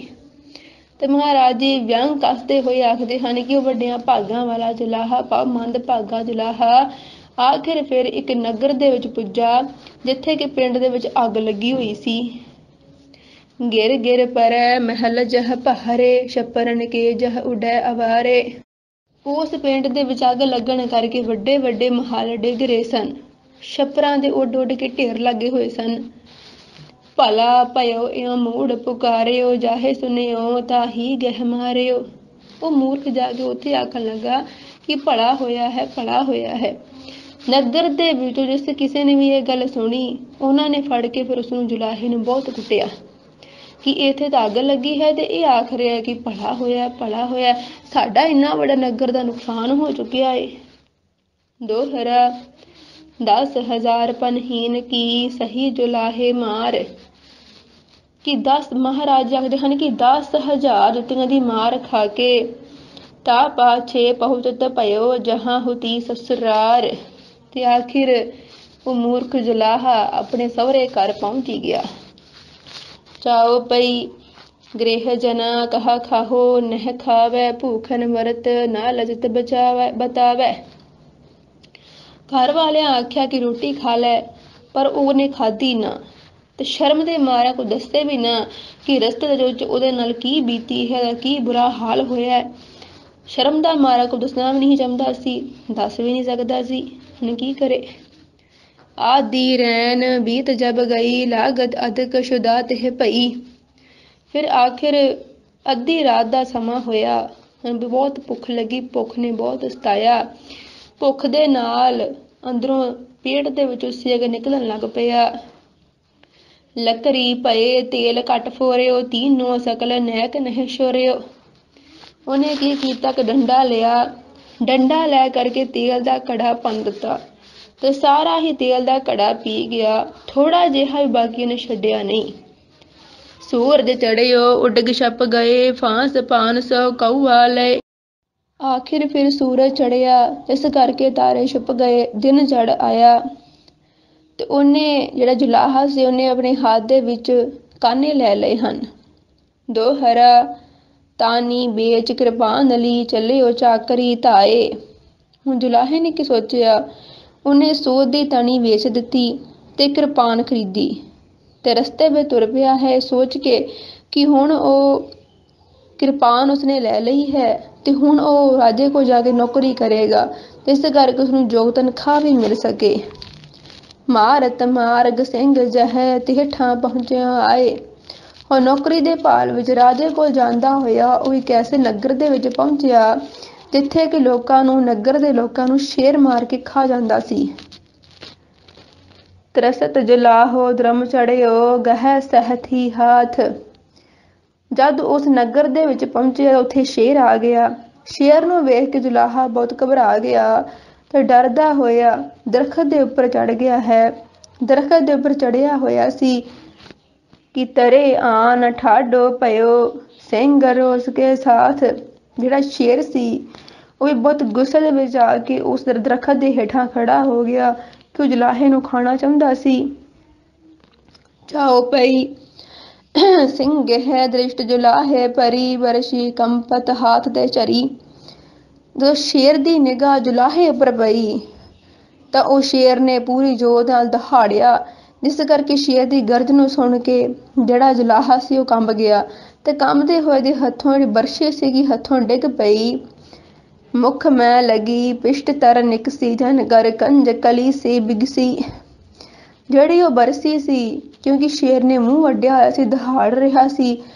ਤੇ ਮਹਾਰਾਜ ਜੀ ਵਿਅੰਗ ਕੱਸਦੇ ਹੋਏ ਆਖਦੇ ਹਨ ਕਿ ਉਹ ਵੱਡਿਆਂ ਭਾਗਾਂ ਵਾਲਾ ਜੁਲਾਹਾ, ਮੰਦ ਭਾਗਾ ਜੁਲਾਹਾ ਆਖਿਰ ਫਿਰ ਇੱਕ ਨਗਰ ਦੇ ਵਿੱਚ ਪੁੱਜਾ ਜਿੱਥੇ ਕਿ ਪਿੰਡ ਦੇ ਵਿੱਚ ਅੱਗ ਲੱਗੀ ਹੋਈ ਸੀ। ਗਿਰ ਗਿਰ ਪਰੈ ਮਹਿਲ ਜਹ ਪਹਰੇ ਛਪਰਨ ਕੇ ਜਹ ਉਡੈ ਅਵਾਰੇ। ਉਸ ਪਿੰਡ ਦੇ ਵਿੱਚ ਅੱਗ ਲੱਗਣ ਕਰਕੇ ਵੱਡੇ ਵੱਡੇ ਮਹੱਲ ਡਿੱਗ ਰਹੇ ਸਨ, ਛੱਪਰਾਂ ਦੇ ਉੱਡ ਉੱਡ ਕੇ ਢੇਰ ਲੱਗੇ ਹੋਏ ਸਨ। ਭਲਾ ਭਇਓ ਇਉ ਮੂੜ ਪੁਕਾਰਿਓ ਜਾਹੇ ਸੁਨਿਓ ਤਾਹੀ ਗਹਿ ਮਾਰਿਓ। ਉਹ ਮੂਰਖ ਜਾ ਕੇ ਉੱਥੇ ਆਖਣ ਲੱਗਾ ਕਿ ਭਲਾ ਹੋਇਆ ਹੈ, ਭਲਾ ਹੋਇਆ ਹੈ। ਨਗਰ ਦੇ ਵਿੱਚੋਂ ਜਿਸ ਕਿਸੇ ਨੇ ਵੀ ਇਹ ਗੱਲ ਸੁਣੀ, ਉਹਨਾਂ ਨੇ ਫੜ ਕੇ ਫਿਰ ਉਸਨੂੰ ਜੁਲਾਹੇ ਨੂੰ ਬਹੁਤ ਕੁੱਟਿਆ ਕਿ ਇੱਥੇ ਤਾਂ ਅੱਗ ਲੱਗੀ ਹੈ ਤੇ ਇਹ ਆਖ ਰਿਹਾ ਕਿ ਭਲਾ ਹੋਇਆ, ਭਲਾ ਹੋਇਆ। ਸਾਡਾ ਇੰਨਾ ਵੱਡਾ ਨਗਰ ਦਾ ਨੁਕਸਾਨ ਹੋ ਚੁੱਕਿਆ ਏ। ਦੋਹਰਾ 10,000 ਪਨਹੀਨ ਕੀ ਸਹੀ ਜੁਲਾਹੇ ਮਾਰ। ਕਿ 10 ਮਹਾਰਾਜ ਆਖਦੇ ਹਨ ਕਿ 10,000 ਜੁੱਤੀਆਂ ਦੀ ਮਾਰ ਖਾ ਕੇ ਤਾ ਪਾਛੇ ਪਹੁੰਚਤ ਭਇਓ ਜਹਾਂ ਹੁਤੀ ਸਸੁਰਾਰ। ਤੇ ਆਖਿਰ ਉਹ ਮੂਰਖ ਜੁਲਾਹਾ ਆਪਣੇ ਸਹੁਰੇ ਘਰ ਪਹੁੰਚ ਹੀ ਗਿਆ। ਚਾਓ ਪਈ ਗ੍ਰਹਿ ਜਨਾ ਕਹਾ ਖਾਹੋ ਨਹਿ ਖਾਵੈ ਭੂਖਨ ਮਰਤ ਨਾ ਲਜਤ ਬਤਾਵੈ। ਘਰ ਵਾਲਿਆਂ ਆਖਿਆ ਕਿ ਰੋਟੀ ਖਾ ਲੈ, ਪਰ ਉਹਨੇ ਖਾਧੀ ਨਾ ਤੇ ਸ਼ਰਮ ਦੇ ਮਾਰਿਆਂ ਕੋਈ ਦੱਸੇ ਵੀ ਨਾ ਕਿ ਰਸਤੇ ਦੇ ਵਿੱਚ ਉਹਦੇ ਨਾਲ ਕੀ ਬੀਤੀ ਹੈ, ਕੀ ਬੁਰਾ ਹਾਲ ਹੋਇਆ। ਸ਼ਰਮ ਦਾ ਮਾਰਾ ਕੋਈ ਦੱਸਣਾ ਵੀ ਨਹੀਂ ਚਾਹੁੰਦਾ ਸੀ, ਦੱਸ ਵੀ ਨਹੀਂ ਸਕਦਾ ਸੀ। ਹੁਣ ਕੀ ਕਰੇ। ਆਦੀ ਰੈਨ ਬੀਤ ਜਬ ਗਈ ਲਾਗਤ ਅਧਿਕ ਸ਼ੁਦਾ ਤਿਹ ਭਈ। ਫਿਰ ਆਖਿਰ ਅੱਧੀ ਰਾਤ ਦਾ ਸਮਾਂ ਹੋਇਆ। ਹੁਣ ਬਹੁਤ ਭੁੱਖ ਲੱਗੀ, ਭੁੱਖ ਨੇ ਬਹੁਤ ਸਤਾਇਆ। ਭੁੱਖ ਦੇ ਨਾਲ ਅੰਦਰੋਂ ਪੇਟ ਦੇ ਵਿੱਚੋਂ ਸੇਕ ਨਿਕਲਣ ਲੱਗ ਪਿਆ। ਲੱਕਰੀ ਭਏ ਤੇਲ ਘੱਟ ਫੋਰਿਓ ਤੀਨੋ ਸਕਲ ਨੈਕ ਨਹਿ ਛੋਰਿਓ। ਉਹਨੇ ਕੀ ਕੀਤਾ ਕਿ ਡੰਡਾ ਲਿਆ, ਡੰਡਾ ਲੈ ਕਰਕੇ ਤੇਲ ਦਾ ਘੜਾ ਭੰਨ ਦਿੱਤਾ ਤੇ ਸਾਰਾ ਹੀ ਤੇਲ ਦਾ ਘੜਾ ਪੀ ਗਿਆ, ਥੋੜਾ ਜਿਹਾ ਵੀ ਬਾਕੀ ਉਹਨੇ ਛੱਡਿਆ ਨਹੀਂ। ਸੂਰਜ ਚੜਿਓ ਉੱਡਗ ਛਪ ਗਏ ਫਾਂਸ ਪਾਨ ਸੋ ਕਊਆ ਲਏ। ਆਖਿਰ ਫਿਰ ਸੂਰਜ ਚੜਿਆ, ਇਸ ਕਰਕੇ ਤਾਰੇ ਛੁਪ ਗਏ, ਦਿਨ ਚੜ ਆਇਆ। ਤੇ ਉਹਨੇ ਜਿਹੜਾ ਜੁਲਾਹਾ ਸੀ ਉਹਨੇ ਆਪਣੇ ਹੱਥ ਦੇ ਵਿੱਚ ਕਾਨੇ ਲੈ ਲਏ ਹਨ। ਦੋਹਰਾ ਤਾਨੀ ਵੇਚ ਕਿਰਪਾਨ ਲਈ ਚੱਲਿਓ ਚਾਕਰੀ ਧਾਏ। ਹੁਣ ਜੁਲਾਹੇ ਨੇ ਕੀ ਸੋਚਿਆ, ਉਹਨੇ ਸੋਧ ਦੀ ਤਣੀ ਵੇਚ ਦਿੱਤੀ ਤੇ ਕਿਰਪਾਨ ਖਰੀਦੀ ਤੇ ਰਸਤੇ ਵਿੱਚ ਤੁਰ ਪਿਆ ਹੈ ਸੋਚ ਕੇ ਕਿ ਹੁਣ ਉਹ ਕਿਰਪਾਨ ਉਸਨੇ ਲੈ ਲਈ ਹੈ ਤੇ ਹੁਣ ਉਹ ਰਾਜੇ ਕੋਲ ਜਾ ਕੇ ਨੌਕਰੀ ਕਰੇਗਾ, ਤੇ ਇਸ ਕਰਕੇ ਉਸਨੂੰ ਯੋਗ ਤਨਖਾਹ ਵੀ ਮਿਲ ਸਕੇ। ਮਾਰਤ ਮਾਰਗ ਸਿੰਘ ਜਹ ਤਿਹ ਠਾਂ ਪਹੁੰਚਿਆ ਆਏ। ਉਹ ਨੌਕਰੀ ਦੇ ਭਾਲ ਵਿੱਚ ਰਾਜੇ ਕੋਲ ਜਾਂਦਾ ਹੋਇਆ ਉਹ ਇੱਕ ਐਸੇ ਨਗਰ ਦੇ ਵਿੱਚ ਪਹੁੰਚਿਆ ਜਿੱਥੇ ਕਿ ਨਗਰ ਦੇ ਲੋਕਾਂ ਨੂੰ ਸ਼ੇਰ ਮਾਰ ਕੇ ਖਾ ਜਾਂਦਾ ਸੀ। ਤਰਸਤ ਜੁਲਾਹੋ ਦਰਮ ਚੜਿਓ ਗਹਿ ਸਹਿਥੀ ਹਾਥ। ਜਦ ਉਸ ਨਗਰ ਦੇ ਵਿੱਚ ਪਹੁੰਚਿਆ ਉੱਥੇ ਸ਼ੇਰ ਆ ਗਿਆ। ਸ਼ੇਰ ਨੂੰ ਵੇਖ ਕੇ ਜੁਲਾਹਾ ਬਹੁਤ ਘਬਰਾ ਗਿਆ ਤੇ ਡਰਦਾ ਹੋਇਆ ਦਰਖਤ ਦੇ ਉੱਪਰ ਚੜ ਗਿਆ ਹੈ। ਦਰਖਤ ਦੇ ਉੱਪਰ ਚੜਿਆ ਹੋਇਆ ਸੀ ਕਿ ਤਰੇ ਆਨ ਠਾਡੋ ਪਇਓ ਸਿੰਘ ਰੋਸ ਕੇ ਸਾਥ। ਜਿਹੜਾ ਸ਼ੇਰ ਸੀ ਉਹ ਵੀ ਬਹੁਤ ਗੁੱਸੇ ਦੇ ਵਿੱਚ ਆ ਕੇ ਉਸ ਦਰਖਤ ਦੇ ਹੇਠਾਂ ਖੜਾ ਹੋ ਗਿਆ ਕਿ ਉਹ ਜੁਲਾਹੇ ਨੂੰ ਖਾਣਾ ਚਾਹੁੰਦਾ ਸੀ। ਚਾਓ ਪਈ ਸਿੰਘ ਹੈ ਦ੍ਰਿਸ਼ਟ ਜੁਲਾਹੇ ਪਰੀ ਵਰਸ਼ੀ ਕੰਪਤ ਹਾਥ ਦੇ ਚਰੀ। ਜਦੋਂ ਸ਼ੇਰ ਦੀ ਨਿਗਾਹ ਜੁਲਾਹੇ ਉੱਪਰ ਪਈ ਤਾਂ ਉਹ ਸ਼ੇਰ ਨੇ ਪੂਰੀ ਜੋਰ ਨਾਲ ਦਹਾੜਿਆ, ਜਿਸ ਕਰਕੇ ਸ਼ੇਰ ਦੀ ਗਰਜ ਨੂੰ ਸੁਣ ਕੇ ਜਿਹੜਾ ਜੁਲਾਹਾ ਸੀ ਉਹ ਕੰਬ ਗਿਆ ਤੇ ਕੰਬਦੇ ਹੋਏ ਦੇ ਹੱਥੋਂ ਜਿਹੜੀ ਬਰਸ਼ੀ ਸੀਗੀ ਹੱਥੋਂ ਡਿੱਗ ਪਈ। ਮੁਖ ਮੈਂ ਲਗੀ ਪਿਸ਼ਟ ਤਰ ਨਿਕਸੀ ਜਨ ਕਰ ਕੰਜ ਕਲੀ ਸੀ ਬਿਗਸੀ। ਜਿਹੜੀ ਉਹ ਬਰਸੀ ਸੀ, ਕਿਉਂਕਿ ਸ਼ੇਰ ਨੇ ਮੂੰਹ ਵੱਢਿਆ ਹੋਇਆ ਸੀ, ਦਹਾੜ ਰਿਹਾ ਸੀ,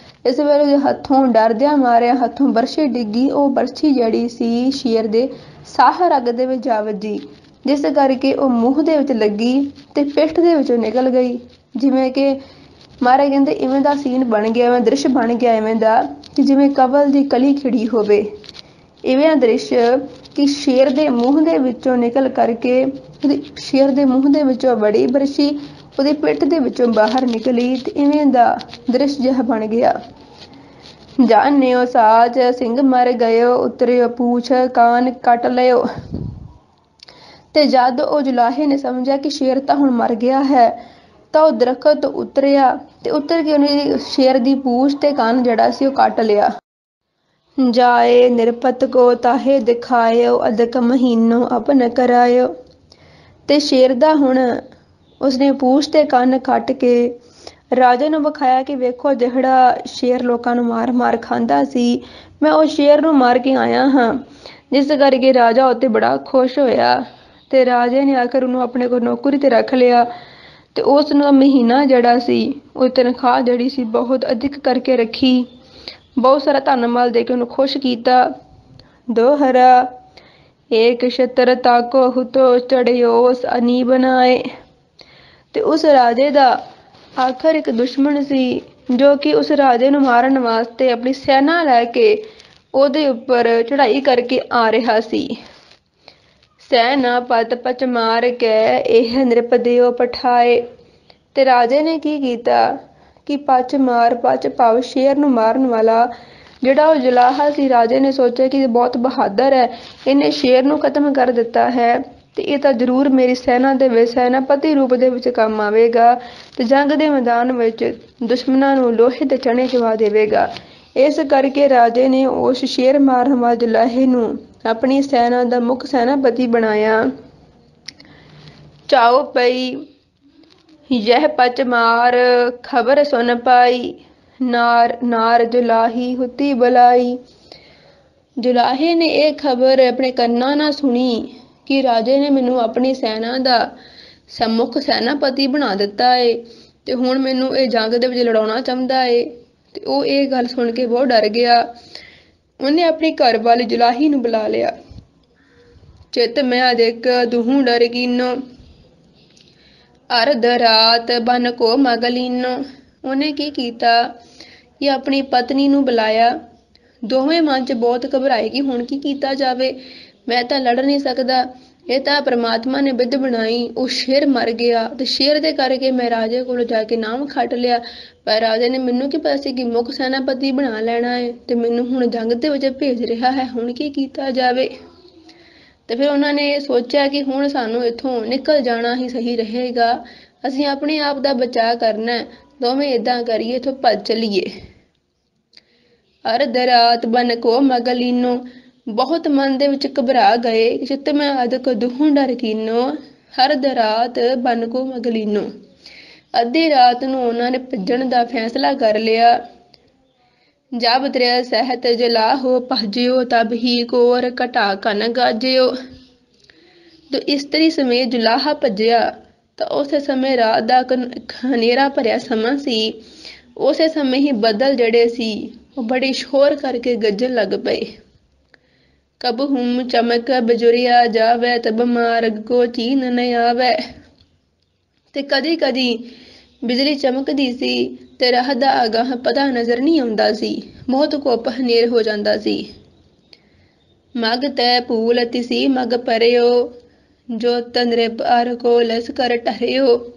ਇਸ ਵੇਲੇ ਉਹਦੇ ਹੱਥੋਂ ਡਰਦਿਆਂ ਮਾਰਿਆ ਹੱਥੋਂ ਬਰਸ਼ੀ ਡਿੱਗੀ। ਉਹ ਬਰਛੀ ਜਿਹੜੀ ਸੀ ਸ਼ੇਰ ਦੇ ਸਾਹ ਰਗ ਦੇ ਵਿੱਚ ਜਾ ਵੱਜੀ, ਜਿਸ ਕਰਕੇ ਉਹ ਮੂੰਹ ਦੇ ਵਿੱਚ ਲੱਗੀ ਤੇ ਪਿੱਠ ਦੇ ਵਿੱਚੋਂ ਨਿਕਲ ਗਈ। ਜਿਵੇਂ ਕਿ ਮਹਾਰਾਜ ਕਹਿੰਦੇ ਇਵੇਂ ਦਾ ਸੀਨ ਬਣ ਗਿਆ, ਇਵੇਂ ਦ੍ਰਿਸ਼ ਬਣ ਗਿਆ ਇਵੇਂ ਦਾ ਕਿ ਜਿਵੇਂ ਕਵਲ ਦੀ ਕਲੀ ਖਿੜੀ ਹੋਵੇ। ਇਵੇਂ ਦ੍ਰਿਸ਼ ਕਿ ਸ਼ੇਰ ਦੇ ਮੂੰਹ ਦੇ ਵਿੱਚੋਂ ਨਿਕਲ ਕਰਕੇ ਸ਼ੇਰ ਦੇ ਮੂੰਹ ਦੇ ਵਿੱਚੋਂ ਬੜੀ ਬਰਛੀ ਉਹਦੀ ਪਿੱਠ ਦੇ ਵਿੱਚੋਂ ਬਾਹਰ ਨਿਕਲੀ ਤੇ ਇਵੇਂ ਦਾ ਦ੍ਰਿਸ਼ ਜਿਹਾ ਬਣ ਗਿਆ। ਜਾਣਿਓ ਸਾਜ ਸਿੰਘ ਮਰ ਗਇਓ ਉਤਰਿਓ ਪੂਛ ਕਾਨ ਕੱਟ ਲਿਓ। ਤੇ ਜਦ ਉਹ ਜੁਲਾਹੇ ਨੇ ਸਮਝਿਆ ਕਿ ਸ਼ੇਰ ਤਾਂ ਹੁਣ ਮਰ ਗਿਆ ਹੈ ਤਾਂ ਉਹ ਦਰਖਤ ਤੋਂ ਉਤਰਿਆ ਤੇ ਉਤਰ ਕੇ ਉਹਨੇ ਸ਼ੇਰ ਦੀ ਪੂਛ ਤੇ ਕੰਨ ਜਿਹੜਾ ਸੀ ਉਹ ਕੱਟ ਲਿਆ। ਜਾਏ ਨਿਰਪਤ ਕੋ ਤਾਹੇ ਦਿਖਾਇਓ ਅਦਕ ਮਹੀਨੋ ਅਪਨ ਕਰਾਇਓ। ਤੇ ਸ਼ੇਰ ਦਾ ਹੁਣ ਉਸਨੇ ਪੂਛ ਤੇ ਕੰਨ ਕੱਟ ਕੇ ਰਾਜੇ ਨੂੰ ਵਿਖਾਇਆ ਕਿ ਵੇਖੋ ਜਿਹੜਾ ਸ਼ੇਰ ਲੋਕਾਂ ਨੂੰ ਮਾਰ ਮਾਰ ਖਾਂਦਾ ਸੀ, ਮੈਂ ਉਹ ਸ਼ੇਰ ਨੂੰ ਮਾਰ ਕੇ ਆਇਆ ਹਾਂ। ਜਿਸ ਕਰਕੇ ਰਾਜਾ ਉੱਤੇ ਬੜਾ ਖੁਸ਼ ਹੋਇਆ ਤੇ ਰਾਜੇ ਨੇ ਆਖਰ ਉਹਨੂੰ ਆਪਣੇ ਕੋਲ ਨੌਕਰੀ ਤੇ ਰੱਖ ਲਿਆ ਤੇ ਉਸ ਨੂੰ ਮਹੀਨਾ ਜਿਹੜਾ ਸੀ ਉਹ ਤਨਖਾਹ ਜਿਹੜੀ ਸੀ ਬਹੁਤ ਅਧਿਕ ਕਰਕੇ ਰੱਖੀ। ਬਹੁਤ ਸਾਰਾ ਧਨ ਮਾਲ ਦੇ ਕੇ ਉਹਨੂੰ ਖੁਸ਼ ਕੀਤਾ। ਦੋਹਰਾ ਏਕ ਛਤਰ ਤਾਕੋ ਹੁਤੋ ਚੜਿਓਸ ਅਨੀ ਬਣਾਏ। ਤੇ ਉਸ ਰਾਜੇ ਦਾ ਆਖਰ ਇੱਕ ਦੁਸ਼ਮਣ ਸੀ ਜੋ ਕਿ ਉਸ ਰਾਜੇ ਨੂੰ ਮਾਰਨ ਵਾਸਤੇ ਆਪਣੀ ਸੈਨਾ ਲੈ ਕੇ ਉਹਦੇ ਉੱਪਰ ਚੜਾਈ ਕਰਕੇ ਆ ਰਿਹਾ ਸੀ। ਸੈਨਾ ਪਤ ਪਚ ਮਾਰ ਕੇ ਇਹ ਨਿਰਪਦਿਓ ਪਠਾਏ। ਤੇ ਰਾਜੇ ਨੇ ਕੀ ਕੀਤਾ ਕਿ ਪਚ ਮਾਰ, ਪਚ ਭਾਵ ਸ਼ੇਰ ਨੂੰ ਮਾਰਨ ਵਾਲਾ ਜਿਹੜਾ ਉਹ ਜੁਲਾਹਾ ਸੀ, ਰਾਜੇ ਨੇ ਸੋਚਿਆ ਕਿ ਇਹ ਬਹੁਤ ਬਹਾਦਰ ਹੈ, ਇਹਨੇ ਸ਼ੇਰ ਨੂੰ ਖਤਮ ਕਰ ਦਿੱਤਾ ਹੈ ਤੇ ਇਹ ਤਾਂ ਜ਼ਰੂਰ ਮੇਰੀ ਸੈਨਾ ਦੇ ਵਿੱਚ ਸੈਨਾਪਤੀ ਰੂਪ ਦੇ ਵਿੱਚ ਕੰਮ ਆਵੇਗਾ ਤੇ ਜੰਗ ਦੇ ਮੈਦਾਨ ਵਿੱਚ ਦੁਸ਼ਮਣਾਂ ਨੂੰ ਲੋਹੇ ਦੇ ਚਣੇ ਚਵਾ ਦੇਵੇਗਾ। ਇਸ ਕਰਕੇ ਰਾਜੇ ਨੇ ਉਸ ਸ਼ੇਰ ਮਾਰਨ ਵਾਲੇ ਜੁਲਾਹੇ ਨੂੰ ਆਪਣੀ ਸੈਨਾ ਦਾ ਮੁੱਖ ਸੈਨਾਪਤੀ ਬਣਾਇਆ। ਚਾਓ ਪਈ ਯਹ ਪਚ ਮਾਰ ਖਬਰ ਸੁਨ ਪਾਈ ਨਾਰ ਨਾਰ ਜੁਲਾਹੀ ਹੁਤੀ ਬੁਲਾਈ। ਜੁਲਾਹੇ ਨੇ ਇਹ ਖਬਰ ਆਪਣੇ ਕੰਨਾਂ ਨਾਲ ਸੁਣੀ ਕਿ ਰਾਜੇ ਨੇ ਮੈਨੂੰ ਆਪਣੀ ਸੈਨਾ ਦਾ ਮੁੱਖ ਸੈਨਾਪਤੀ ਬਣਾ ਦਿੱਤਾ ਏ ਤੇ ਹੁਣ ਮੈਨੂੰ ਇਹ ਜੰਗ ਦੇ ਵਿੱਚ ਲੜਾਉਣਾ ਚਾਹੁੰਦਾ ਏ। ਤੇ ਉਹ ਇਹ ਗੱਲ ਸੁਣ ਕੇ ਬਹੁਤ ਡਰ ਗਿਆ। ਉਹਨੇ ਆਪਣੀ ਘਰ ਵਾਲੀ ਜੁਲਾਹੀ ਨੂੰ ਬੁਲਾ ਲਿਆ। ਚਿੱਤ ਮੈਂ ਦੇਖ ਦੂਹੂ ਡਰ ਕੀਨੋ ਅਰਧ ਰਾਤ ਬਨ ਕੋ ਮਗਲੀਨੋ। ਉਹਨੇ ਕੀ ਕੀਤਾ ਕਿ ਆਪਣੀ ਪਤਨੀ ਨੂੰ ਬੁਲਾਇਆ। ਦੋਵੇਂ ਮਨ 'ਚ ਬਹੁਤ ਘਬਰਾਏ ਕਿ ਹੁਣ ਕੀ ਕੀਤਾ ਜਾਵੇ, ਮੈਂ ਤਾਂ ਲੜ ਨਹੀਂ ਸਕਦਾ, ਇਹ ਤਾਂ ਪ੍ਰਮਾਤਮਾ ਨੇ ਬਿਧ ਬਣਾਈ। ਉਹ ਸ਼ੇਰ ਮਰ ਗਿਆ ਤੇ ਸ਼ੇਰ ਦੇ ਕਰਕੇ ਮੈਂ ਰਾਜੇ ਕੋਲ ਜਾ ਕੇ ਨਾਮ ਖੱਟ ਲਿਆ, ਪਰ ਰਾਜੇ ਨੇ ਮੈਨੂੰ ਕੀ ਪਤਾ ਸੀ ਕਿ ਮੁੱਖ ਸੈਨਾਪਤੀ ਬਣਾ ਲੈਣਾ ਹੈ ਤੇ ਮੈਨੂੰ ਹੁਣ ਜੰਗ ਦੇ ਵਿੱਚ ਭੇਜ ਰਿਹਾ ਹੈ, ਹੁਣ ਕੀ ਕੀਤਾ ਜਾਵੇ। ਤੇ ਫਿਰ ਉਹਨਾਂ ਨੇ ਸੋਚਿਆ ਕਿ ਹੁਣ ਸਾਨੂੰ ਇੱਥੋਂ ਨਿਕਲ ਜਾਣਾ ਹੀ ਸਹੀ ਰਹੇਗਾ, ਅਸੀਂ ਆਪਣੇ ਆਪ ਦਾ ਬਚਾਅ ਕਰਨਾ, ਦੋਵੇਂ ਏਦਾਂ ਕਰੀਏ ਇੱਥੋਂ ਭੱਜ ਚਲੀਏ। ਅਰਧ ਰਾਤ ਬਨ ਕੋ ਮਗਲੀਨੋ, ਬਹੁਤ ਮਨ ਦੇ ਵਿੱਚ ਘਬਰਾ ਗਏ। ਚਿੱਤ ਮੈਂ ਅਦਕ ਦੂਹੂ ਡਰ ਕੀਨੋ ਅਰਧ ਰਾਤ ਬਨ ਕੋ ਮਗਲੀਨੋ। ਅੱਧੀ ਰਾਤ ਨੂੰ ਉਹਨਾਂ ਨੇ ਭੱਜਣ ਦਾ ਫੈਸਲਾ ਕਰ ਲਿਆ। ਜਬ ਤ੍ਰਿਆ ਸਹਿਤ ਜਲਾਹੋ ਭਜਿਓ ਤਬ ਹੀ ਕੋਰ ਘਟਾ ਕਨ ਗਾਜਿਓ। ਜੋ ਇਸਤਰੀ ਸਮੇਤ ਜੁਲਾਹਾ ਭੱਜਿਆ ਤਾਂ ਉਸੇ ਸਮੇਂ ਰਾਤ ਦਾ ਹਨੇਰਾ ਭਰਿਆ ਸਮਾਂ ਸੀ। ਉਸੇ ਸਮੇਂ ਹੀ ਬੱਦਲ ਜਿਹੜੇ ਸੀ ਉਹ ਬੜੀ ਸ਼ੋਰ ਕਰਕੇ ਗੱਜਣ ਲੱਗ ਪਏ। ਕਬ ਹੁਮ ਚਮਕ ਬਜੁਰਿਆ ਜਾਵੇ ਤਬ ਮਾਰਗ ਕੋ ਚੀਨ ਨ ਆਵੇ। ਤੇ ਕਦੀ-ਕਦੀ ਬਿਜਲੀ ਚਮਕਦੀ ਸੀ ਤੇ ਰਾਹ ਦਾ ਅਗਾਂਹ ਪਤਾ ਨਜ਼ਰ ਨਹੀਂ ਆਉਂਦਾ ਸੀ। ਬਹੁਤ ਘੁੱਪ ਹਨੇਰ ਹੋ ਜਾਂਦਾ ਸੀ। ਮਗ ਤੈ ਭੂਲ ਤਿਸੀ ਮਗ ਪਰਿਓ, ਜੋ ਤਨਰਿਪ ਅਰ ਕੋ ਲਸਕਰ ਟਰਿਓ।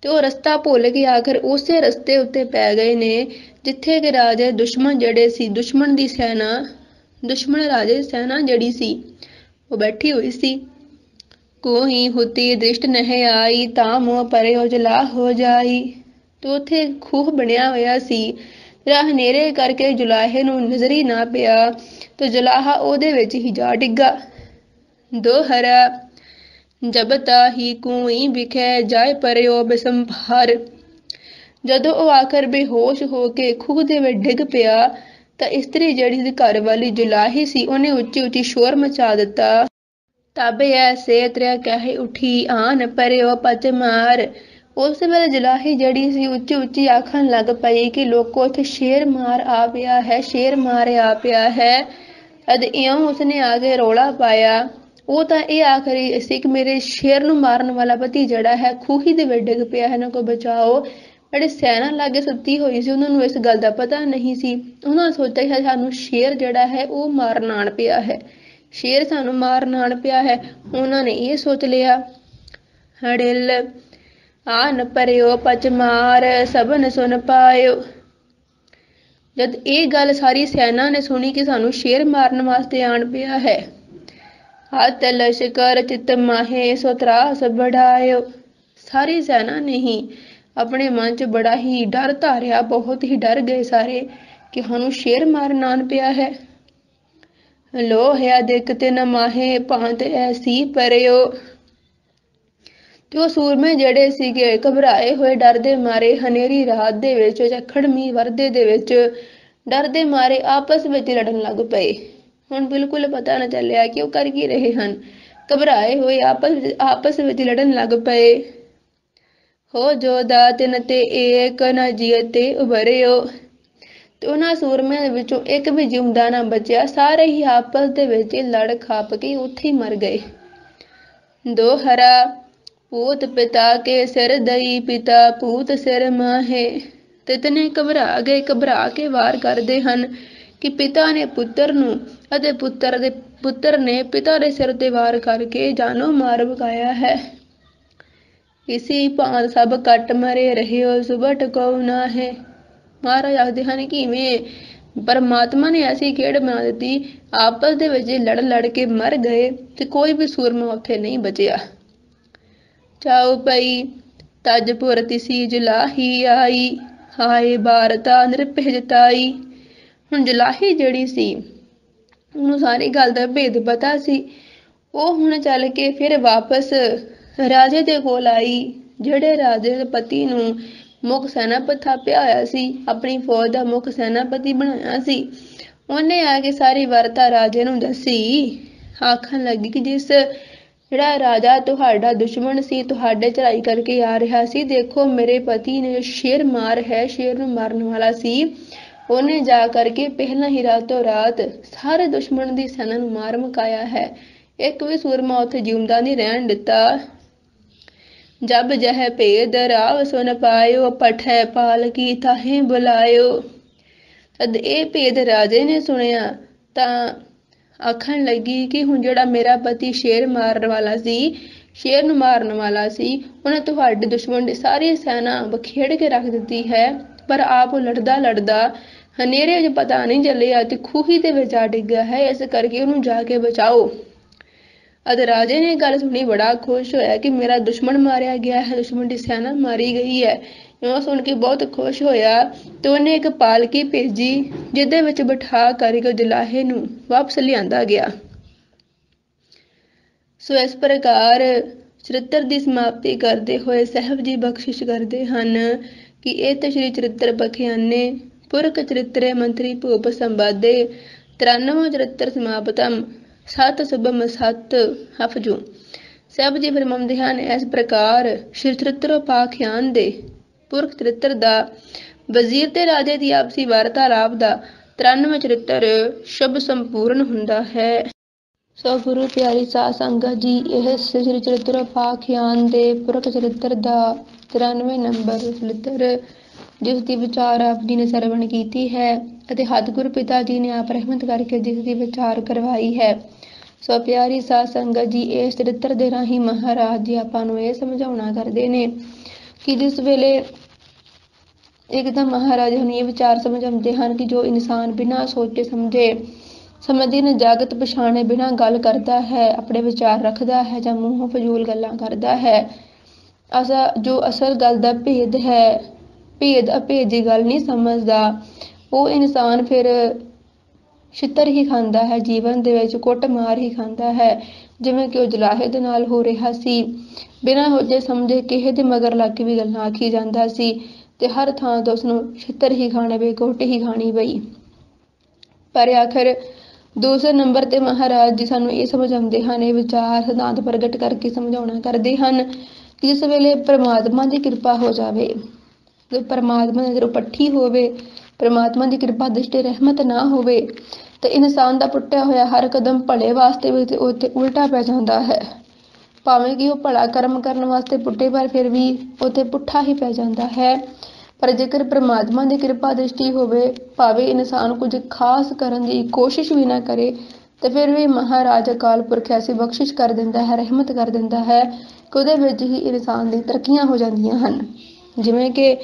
ਤੇ ਉਹ ਰਸਤਾ ਭੁੱਲ ਕੇ ਆਖਰ ਉਸੇ ਰਸਤੇ ਉੱਤੇ ਪੈ ਗਏ ਨੇ ਜਿੱਥੇ ਕਿ ਰਾਜੇ ਦੁਸ਼ਮਣ ਜਿਹੜੇ ਸੀ, ਦੁਸ਼ਮਣ ਰਾਜੇ ਦੀ ਸੈਨਾ ਜਿਹੜੀ ਸੀ ਉਹ ਬੈਠੀ ਹੋਈ ਸੀ। ਕੋਈ ਹੁਤੀ ਦ੍ਰਿਸ਼ਟ ਨਹਿ ਆਈ, ਤਾਂ ਮੋਹ ਪਰਿਓ ਜਲਾ ਹੋ ਜਾਈ। ਤੇ ਉੱਥੇ ਖੂਹ ਬਣਿਆ ਹੋਇਆ ਸੀ। ਰਾਹ ਹਨੇਰੇ ਕਰਕੇ ਜੁਲਾਹੇ ਨੂੰ ਨਜ਼ਰ ਹੀ ਨਾ ਪਿਆ ਤੇ ਜੁਲਾਹਾ ਉਹਦੇ ਵਿੱਚ ਹੀ ਜਾ ਡਿੱਗਾ। ਦੋਹਰਾ ਜਬ ਤਾਹੀ ਕੂਈ ਵਿਖੇ ਜਾਏ ਪਰਿਓ ਬਿਸੰਭਾਰ। ਜਦੋਂ ਉਹ ਆਖਰ ਬੇਹੋਸ਼ ਹੋ ਕੇ ਖੂਹ ਦੇ ਵਿੱਚ ਡਿੱਗ ਪਿਆ ਤਾਂ ਇਸਤਰੀ ਜਿਹੜੀ ਦੀ ਘਰ ਵਾਲੀ ਜੁਲਾਹੀ ਸੀ ਉਹਨੇ ਉੱਚੀ ਉੱਚੀ ਸ਼ੋਰ ਮਚਾ ਦਿੱਤਾ। ਤਬ ਐਸੇ ਤ੍ਰਿਆ ਕਹਿ ਉੱਠੀ, ਆਨ ਪਰਿਓ ਪਚ ਮਾਰ। ਉਸ ਵੇਲੇ ਜੁਲਾਹੀ ਜਿਹੜੀ ਸੀ ਉੱਚੀ ਉੱਚੀ ਆਖਣ ਲੱਗ ਪਈ ਕਿ ਲੋਕੋ ਇੱਥੇ ਸ਼ੇਰ ਮਾਰ ਆ ਪਿਆ ਹੈ, ਸ਼ੇਰ ਮਾਰਿਆ ਪਿਆ ਹੈ। ਤਦ ਇਉਂ ਉਸਨੇ ਆ ਕੇ ਰੌਲਾ ਪਾਇਆ। ਉਹ ਤਾਂ ਇਹ ਆਖ ਰਹੀ ਸੀ ਕਿ ਮੇਰੇ ਸ਼ੇਰ ਨੂੰ ਮਾਰਨ ਵਾਲਾ ਪਤੀ ਜਿਹੜਾ ਹੈ ਖੂਹੀ ਦੇ ਵਿੱਚ ਡਿੱਗ ਪਿਆ ਹੈ, ਇਹਨਾਂ ਕੋ ਬਚਾਓ। ਜਿਹੜੀ ਸੈਨਾ ਲਾਗੇ ਸੁੱਤੀ ਹੋਈ ਸੀ ਉਹਨਾਂ ਨੂੰ ਇਸ ਗੱਲ ਦਾ ਪਤਾ ਨਹੀਂ ਸੀ। ਉਹਨਾਂ ਸੋਚਿਆ ਸਾਨੂੰ ਸ਼ੇਰ ਜਿਹੜਾ ਹੈ ਉਹ ਮਾਰਨ ਆਣ ਪਿਆ ਹੈ, ਸ਼ੇਰ ਸਾਨੂੰ ਮਾਰਨ ਆਣ ਪਿਆ ਹੈ। ਉਹਨਾਂ ਨੇ ਇਹ ਸੋਚ ਲਿਆ। ਹੜਿਲ ਆਨ ਪਰਿਓ ਪਚ ਮਾਰ, ਸਭਨ ਸੁਨ ਪਾਇਓ। ਜਦ ਇਹ ਗੱਲ ਸਾਰੀ ਸੈਨਾ ਨੇ ਸੁਣੀ ਕਿ ਸਾਨੂੰ ਸ਼ੇਰ ਮਾਰਨ ਵਾਸਤੇ ਆਣ ਪਿਆ ਹੈ, ਹੱਥ ਲਸ਼ਕਰ ਚਿਤ ਮਾਹੇ ਸੋ ਤਰਾਸ ਬੜਾਇਓ। ਸਾਰੀ ਸੈਨਾ ਨੇ ਹੀ ਆਪਣੇ ਮਨ 'ਚ ਬੜਾ ਹੀ ਡਰ ਧਾਰਿਆ, ਬਹੁਤ ਹੀ ਡਰ ਗਏ ਸਾਰੇ ਕਿ ਸਾਨੂੰ ਸ਼ੇਰ ਮਾਰਨ ਆਣ ਪਿਆ ਹੈ। ਲੋਹਿਆ ਦਿਕ ਤਿਨ ਮਾਹੇ ਭਾਂਤ ਐਸੀ ਪਰਿਓ। ਤੇ ਉਹ ਸੂਰਮੇ ਜਿਹੜੇ ਸੀਗੇ ਘਬਰਾਏ ਹੋਏ ਡਰ ਦੇ ਮਾਰੇ ਹਨੇਰੀ ਰਾਤ ਦੇ ਵਿੱਚ ਝੱਖੜ ਮੀਂਹ ਵਰਦੇ ਦੇ ਵਿੱਚ ਡਰ ਦੇ ਮਾਰੇ ਆਪਸ ਵਿੱਚ ਲੜਨ ਲੱਗ ਪਏ। ਹੁਣ ਬਿਲਕੁਲ ਪਤਾ ਨਾ ਚੱਲਿਆ ਕਿ ਉਹ ਕਰ ਕੀ ਰਹੇ ਹਨ। ਘਬਰਾਏ ਹੋਏ ਆਪਸ ਵਿੱਚ ਲੜਨ ਲੱਗ ਪਏ। ਹੋ ਜੋਦਾ ਤਿਨ ਤੇ ਏਕ ਨਾ ਜੀਅਤੇ ਉਭਰਿਓ। ਤੇ ਉਹਨਾਂ ਸੂਰਮਿਆਂ ਦੇ ਵਿੱਚੋਂ ਇੱਕ ਵੀ ਜਿਉਂਦਾ ਨਾ ਬਚਿਆ, ਸਾਰੇ ਹੀ ਆਪਸ ਦੇ ਵਿੱਚ ਲੜ ਖੱਪ ਕੇ ਉੱਥੇ ਹੀ ਮਰ ਗਏ। ਦੋਹਰਾ ਪੂਤ ਪਿਤਾ ਕੇ ਸਿਰ ਦਈ, ਪਿਤਾ ਪੂਤ ਸਿਰ ਮਾਹੇ। ਤੇ ਇਤਨੇ ਘਬਰਾ ਗਏ, ਘਬਰਾ ਕੇ ਵਾਰ ਕਰਦੇ ਹਨ ਕਿ ਪਿਤਾ ਨੇ ਪੁੱਤਰ ਨੂੰ ਅਤੇ ਪੁੱਤਰ ਨੇ ਪਿਤਾ ਦੇ ਸਿਰ ਤੇ ਵਾਰ ਕਰਕੇ ਜਾਨੋਂ ਮਾਰ ਮੁਕਾਇਆ ਹੈ। ਇਸੀ ਭਾਂਤ ਸਭ ਕੱਟ ਮਰੇ ਰਹਿਓ, ਸੁਬਟ ਕਉ ਨਾਹੇ। ਮਹਾਰਾਜ ਆਖਦੇ ਹਨ ਕਿ ਇਵੇਂ ਪਰਮਾਤਮਾ ਨੇ ਐਸੀ ਖੇਡ ਬਣਾ ਦਿੱਤੀ, ਆਪਸ ਦੇ ਵਿੱਚ ਲੜ ਲੜ ਕੇ ਮਰ ਗਏ ਤੇ ਕੋਈ ਵੀ ਸੂਰਮਾ ਉੱਥੇ ਨਹੀਂ ਬਚਿਆ। ਚਾਉ ਪਈ ਤਜਪੁਰ ਤਿਸੀ ਜੁਲਾਹੀ ਆਈ, ਹਾਏ ਬਾਰਤਾ ਨਿਰਭੈ ਜਤਾਈ। ਹੁਣ ਜੁਲਾਹੀ ਜਿਹੜੀ ਸੀ ਉਹਨੂੰ ਸਾਰੀ ਗੱਲ ਦਾ ਭੇਦ ਪਤਾ ਸੀ। ਉਹ ਹੁਣ ਚੱਲ ਕੇ ਫਿਰ ਵਾਪਸ ਰਾਜੇ ਦੇ ਕੋਲ ਆਈ, ਜਿਹੜੇ ਰਾਜੇ ਦੇ ਪਤੀ ਨੂੰ ਮੁੱਖ ਸੈਨਾਪਤੀ ਥਾਪਿਆ ਹੋਇਆ ਸੀ, ਆਪਣੀ ਫੌਜ ਦਾ ਮੁੱਖ ਸੈਨਾਪਤੀ ਬਣਾਇਆ ਸੀ। ਉਹਨੇ ਆ ਕੇ ਸਾਰੀ ਵਾਰਤਾ ਰਾਜੇ ਨੂੰ ਦੱਸੀ। ਆਖਣ ਲੱਗੀ ਕਿ ਜਿਹੜਾ ਰਾਜਾ ਤੁਹਾਡਾ ਦੁਸ਼ਮਣ ਸੀ, ਤੁਹਾਡੇ ਚੜਾਈ ਕਰਕੇ ਆ ਰਿਹਾ ਸੀ, ਦੇਖੋ ਮੇਰੇ ਪਤੀ ਨੇ ਜੋ ਸ਼ੇਰ ਮਾਰ ਹੈ, ਸ਼ੇਰ ਨੂੰ ਮਾਰਨ ਵਾਲਾ ਸੀ, ਉਹਨੇ ਜਾ ਕਰਕੇ ਪਹਿਲਾਂ ਹੀ ਰਾਤੋਂ ਰਾਤ ਸਾਰੇ ਦੁਸ਼ਮਣ ਦੀ ਸੈਨਾ ਨੂੰ ਮਾਰ ਮੁਕਾਇਆ ਹੈ। ਇੱਕ ਵੀ ਸੂਰਮਾ ਉੱਥੇ ਜਿਉਂਦਾ ਨਹੀਂ ਰਹਿਣ ਦਿੱਤਾ। ਜਬ ਜਹ ਭੇਦ ਰਾਵ ਸੁਨ ਪਾਇਓ, ਪਠੈ ਪਾਲਕੀ ਤਾਹੇ ਬੁਲਾਇਓ। ਤਦ ਇਹ ਭੇਦ ਰਾਜੇ ਨੇ ਸੁਣਿਆ ਤਾਂ ਆਖਣ ਲੱਗੀ ਕਿ ਹੁਣ ਜਿਹੜਾ ਮੇਰਾ ਪਤੀ ਸ਼ੇਰ ਮਾਰਨ ਵਾਲਾ ਸੀ, ਸ਼ੇਰ ਨੂੰ ਮਾਰਨ ਵਾਲਾ ਸੀ, ਉਹਨੇ ਤੁਹਾਡੇ ਦੁਸ਼ਮਣ ਦੀ ਸਾਰੀ ਸੈਨਾ ਬਖੇੜ ਕੇ ਰੱਖ ਦਿੱਤੀ ਹੈ, ਪਰ ਆਪ ਉਹ ਲੜਦਾ ਲੜਦਾ ਹਨੇਰੇ ਵਿੱਚ ਪਤਾ ਨਹੀਂ ਚੱਲਿਆ ਤੇ ਖੂਹੀ ਦੇ ਵਿੱਚ ਆ ਡਿੱਗਾ ਹੈ, ਇਸ ਕਰਕੇ ਉਹਨੂੰ ਜਾ ਕੇ ਬਚਾਓ। ਅਤੇ ਰਾਜੇ ਨੇ ਗੱਲ ਸੁਣੀ, ਬੜਾ ਖੁਸ਼ ਹੋਇਆ ਕਿ ਮੇਰਾ ਦੁਸ਼ਮਣ ਮਾਰਿਆ ਗਿਆ ਹੈ, ਦੁਸ਼ਮਣ ਦੀ ਸੈਨਾ ਮਾਰੀ ਗਈ ਹੈ। ਉਹ ਸੁਣ ਕੇ ਬਹੁਤ ਖੁਸ਼ ਹੋਇਆ ਤੇ ਉਹਨੇ ਇੱਕ ਪਾਲਕੀ ਭੇਜੀ ਜਿਹਦੇ ਵਿੱਚ ਬਿਠਾ ਕਰਕੇ ਜੁਲਾਹੇ ਨੂੰ ਵਾਪਸ ਲਿਆਂਦਾ ਗਿਆ। ਸੋ ਇਸ ਪ੍ਰਕਾਰ ਚਰਿੱਤਰ ਦੀ ਸਮਾਪਤੀ ਕਰਦੇ ਹੋਏ ਸਾਹਿਬ ਜੀ ਬਖਸ਼ਿਸ਼ ਕਰਦੇ ਹਨ ਕਿ ਇਹ ਤੇ ਸ਼੍ਰੀ ਚਰਿੱਤਰ ਬਖਿਆਨੇ ਪੁਰਖ ਚਰਿੱਤਰੇ ਮੰਤਰੀ ਭੂਪ ਸੰਵਾਦੇ 93ਵਾਂ ਚਰਿੱਤਰ ਸਮਾਪਤਮ ਸਤ ਸੁਭਮ ਸਤ ਹਫਜੂ। ਸਾਹਿਬ ਜੀ ਫਰਮਾਉਂਦੇ ਹਨ ਇਸ ਪ੍ਰਕਾਰ ਸ਼੍ਰੀ ਚਰਿੱਤਰ ਉਪਾਖਿਆਨ ਦੇ ਪੁਰਖ ਚਰਿੱਤਰ ਦਾ ਵਜ਼ੀਰ ਤੇ ਰਾਜੇ ਦੀ ਆਪਸੀ ਵਾਰਤਾਲਾਪ ਦਾ 93ਵਾਂ ਚਰਿੱਤਰ ਸ਼ੁਭ ਸੰਪੂਰਨ ਹੁੰਦਾ ਹੈ। ਸੋ ਗੁਰੂ ਪਿਆਰੀ ਸਾਧ ਸੰਗਤ ਜੀ, ਇਹ ਸ੍ਰੀ ਚਰਿਤ੍ਰ ਪਾਖਿਆਨ ਦੇ ਪੁਰਖ ਚਰਿਤ੍ਰ ਦਾ 93 ਨੰਬਰ ਚਰਿਤ੍ਰ, ਜਿਸ ਦੀ ਵਿਚਾਰ ਆਪ ਜੀ ਨੇ ਸਰਵਣ ਕੀਤੀ ਹੈ ਅਤੇ ਸਤਿਗੁਰੂ ਪਿਤਾ ਜੀ ਨੇ ਆਪ ਰਹਿਮਤ ਕਰਕੇ ਜਿਸ ਦੀ ਵਿਚਾਰ ਕਰਵਾਈ ਹੈ। ਸੋ ਪਿਆਰੀ ਸਾਧ ਸੰਗਤ ਜੀ, ਇਸ ਚਰਿਤ੍ਰ ਦੇ ਰਾਹੀਂ ਮਹਾਰਾਜ ਜੀ ਆਪਾਂ ਨੂੰ ਇਹ ਸਮਝਾਉਣਾ ਕਰਦੇ ਨੇ ਕਿ ਜਿਸ ਵੇਲੇ ਇੱਕਦਮ ਮਹਾਰਾਜ ਹੁਣ ਇਹ ਵਿਚਾਰ ਸਮਝਾਉਂਦੇ ਹਨ ਕਿ ਜੋ ਇਨਸਾਨ ਬਿਨਾਂ ਸੋਚੇ ਸਮਝੇ ਨੇ ਜਾਗਤ ਪਛਾਣੇ ਬਿਨਾਂ ਗੱਲ ਕਰਦਾ ਹੈ, ਆਪਣੇ ਵਿਚਾਰ ਰੱਖਦਾ ਹੈ ਜਾਂ ਮੂੰਹੋਂ ਫਜ਼ੂਲ ਗੱਲਾਂ ਕਰਦਾ ਹੈ, ਜੋ ਅਸਲ ਗੱਲ ਦਾ ਭੇਦ ਅਭੇਦ ਦੀ ਗੱਲ ਨਹੀਂ ਸਮਝਦਾ, ਉਹ ਇਨਸਾਨ ਫਿਰ ਛਿੱਤਰ ਹੀ ਖਾਂਦਾ ਹੈ, ਜੀਵਨ ਦੇ ਵਿੱਚ ਕੁੱਟਮਾਰ ਹੀ ਖਾਂਦਾ ਹੈ, ਜਿਵੇਂ ਕਿ ਉਹ ਜਲਾਹੇ ਦੇ ਨਾਲ ਹੋ ਰਿਹਾ ਸੀ। ਬਿਨਾਂ ਹੋਜੇ ਸਮਝੇ ਕਿਸੇ ਦੇ ਮਗਰ ਲੱਗ ਕੇ ਵੀ ਗੱਲਾਂ ਆਖੀ ਜਾਂਦਾ ਸੀ ਤੇ ਹਰ ਥਾਂ ਤੋਂ ਉਸਨੂੰ ਛਿੱਤਰ ਹੀ ਖਾਣੇ ਪਏ, ਕੁੱਟ ਹੀ ਖਾਣੀ ਪਈ। ਪਰ ਆਖਰ ਦੂਸਰੇ ਨੰਬਰ ਤੇ ਮਹਾਰਾਜ ਜੀ ਸਾਨੂੰ ਇਹ ਸਮਝਾਉਂਦੇ ਹਨ, ਇਹ ਵਿਚਾਰ ਸਿਧਾਂਤ ਪ੍ਰਗਟ ਕਰਕੇ ਸਮਝਾਉਣਾ ਕਰਦੇ ਹਨ ਕਿ ਜਿਸ ਵੇਲੇ ਪ੍ਰਮਾਤਮਾ ਦੀ ਕਿਰਪਾ ਹੋ ਜਾਵੇ, ਪ੍ਰਮਾਤਮਾ ਦੀ ਨਜ਼ਰ ਪੱਠੀ ਹੋਵੇ, ਪ੍ਰਮਾਤਮਾ ਦੀ ਕਿਰਪਾ ਦ੍ਰਿਸ਼ਟੀ ਰਹਿਮਤ ਨਾ ਹੋਵੇ ਤੇ ਇਨਸਾਨ ਦਾ ਪੁੱਟਿਆ ਹੋਇਆ ਹਰ ਕਦਮ ਭਲੇ ਵਾਸਤੇ ਵੀ ਤੇ ਉੱਥੇ ਉਲਟਾ ਪੈ ਜਾਂਦਾ ਹੈ। ਭਾਵੇਂ ਕਿ ਉਹ ਭਲਾ ਕਰਮ ਕਰਨ ਵਾਸਤੇ ਪੁੱਟੇ, ਪਰ ਫਿਰ ਵੀ ਉੱਥੇ ਪੁੱਠਾ ਹੀ ਪੈ ਜਾਂਦਾ ਹੈ। ਪਰ ਜੇਕਰ ਪ੍ਰਮਾਤਮਾ ਦੀ ਕਿਰਪਾ ਦ੍ਰਿਸ਼ਟੀ ਹੋਵੇ, ਭਾਵੇਂ ਇਨਸਾਨ ਕੁਝ ਖਾਸ ਕਰਨ ਦੀ ਕੋਸ਼ਿਸ਼ ਵੀ ਨਾ ਕਰੇ ਤੇ ਫਿਰ ਵੀ ਮਹਾਰਾਜ ਅਕਾਲ ਪੁਰਖ ਐਸੀ ਬਖਸ਼ਿਸ਼ ਕਰ ਦਿੰਦਾ ਹੈ, ਰਹਿਮਤ ਕਰ ਦਿੰਦਾ ਹੈ ਕਿ ਉਹਦੇ ਵਿੱਚ ਹੀ ਇਨਸਾਨ ਦੀ ਤਰੱਕੀਆਂ ਹੋ ਜਾਂਦੀਆਂ ਹਨ। ਜਿਵੇਂ ਕਿ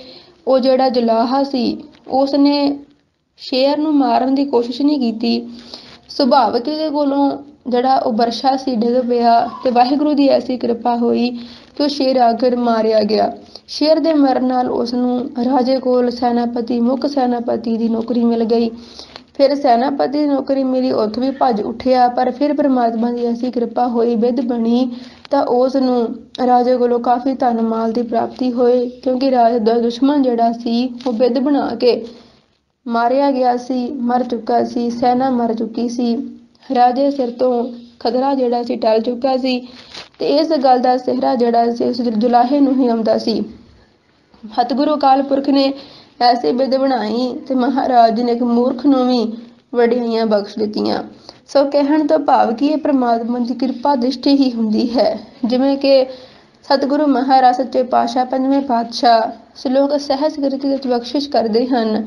ਉਹ ਜਿਹੜਾ ਜੁਲਾਹਾ ਸੀ, ਉਸਨੇ ਸ਼ੇਰ ਨੂੰ ਮਾਰਨ ਦੀ ਕੋਸ਼ਿਸ਼ ਨਹੀਂ ਕੀਤੀ, ਸੁਭਾਵਿਕ ਦੇ ਕੋਲੋਂ ਜਿਹੜਾ ਉਹ ਵਰਸ਼ਾ ਸੀ ਡਿੱਗ ਪਿਆ ਤੇ ਵਾਹਿਗੁਰੂ ਦੀ ਐਸੀ ਕਿਰਪਾ ਹੋਈ ਕਿ ਉਹ ਸ਼ੇਰ ਆਖਰ ਮਾਰਿਆ ਗਿਆ। ਸ਼ੇਰ ਦੇ ਮਰਨ ਨਾਲ ਉਸਨੂੰ ਰਾਜੇ ਕੋਲ ਸੈਨਾਪਤੀ, ਮੁੱਖ ਸੈਨਾਪਤੀ ਦੀ ਨੌਕਰੀ ਮਿਲ ਗਈ। ਫਿਰ ਸੈਨਾਪਤੀ ਦੀ ਨੌਕਰੀ ਮਿਲੀ, ਉੱਥੋਂ ਵੀ ਭੱਜ ਉੱਠਿਆ, ਪਰ ਫਿਰ ਪਰਮਾਤਮਾ ਦੀ ਐਸੀ ਕਿਰਪਾ ਹੋਈ, ਬਿਧ ਬਣੀ ਤਾਂ ਉਸ ਨੂੰ ਰਾਜੇ ਕੋਲੋਂ ਕਾਫੀ ਧਨ ਮਾਲ ਦੀ ਪ੍ਰਾਪਤੀ ਹੋਈ, ਕਿਉਂਕਿ ਰਾਜੇ ਦਾ ਦੁਸ਼ਮਣ ਜਿਹੜਾ ਸੀ ਉਹ ਬਿਧ ਬਣਾ ਕੇ ਮਾਰਿਆ ਗਿਆ ਸੀ, ਮਰ ਚੁੱਕਾ ਸੀ, ਸੈਨਾ ਮਰ ਚੁੱਕੀ ਸੀ, ਰਾਜੇ ਸਿਰ ਤੋਂ ਖਤਰਾ ਜਿਹੜਾ ਸੀ ਟਲ ਚੁੱਕਾ ਸੀ ਤੇ ਇਸ ਗੱਲ ਦਾ ਸਿਹਰਾ ਜਿਹੜਾ ਸੀ ਉਸ ਜੁਲਾਹੇ ਨੂੰ ਹੀ ਆਉਂਦਾ ਸੀ। ਸਤਿਗੁਰੂ ਅਕਾਲ ਪੁਰਖ ਨੇ ਐਸੀ ਬਿਧ ਬਣਾਈ ਤੇ ਮਹਾਰਾਜ ਨੇ ਇੱਕ ਮੂਰਖ ਨੂੰ ਵੀ ਵਡਿਆਈਆਂ ਬਖਸ਼ ਦਿੱਤੀਆਂ। ਸੋ ਕਹਿਣ ਤੋਂ ਭਾਵ ਕਿ ਇਹ ਪ੍ਰਮਾਤਮਾ ਦੀ ਕਿਰਪਾ ਦ੍ਰਿਸ਼ਟੀ ਹੀ ਹੁੰਦੀ ਹੈ। ਜਿਵੇਂ ਕਿ ਸਤਿਗੁਰੂ ਮਹਾਰਾਜ ਸੱਚੇ ਪਾਤਸ਼ਾਹ ਪੰਜਵੇਂ ਪਾਤਸ਼ਾਹ ਸ਼ਲੋਕ ਸਹਿਜ ਕ੍ਰਿਤੀ ਵਿੱਚ ਬਖਸ਼ਿਸ਼ ਕਰਦੇ ਹਨ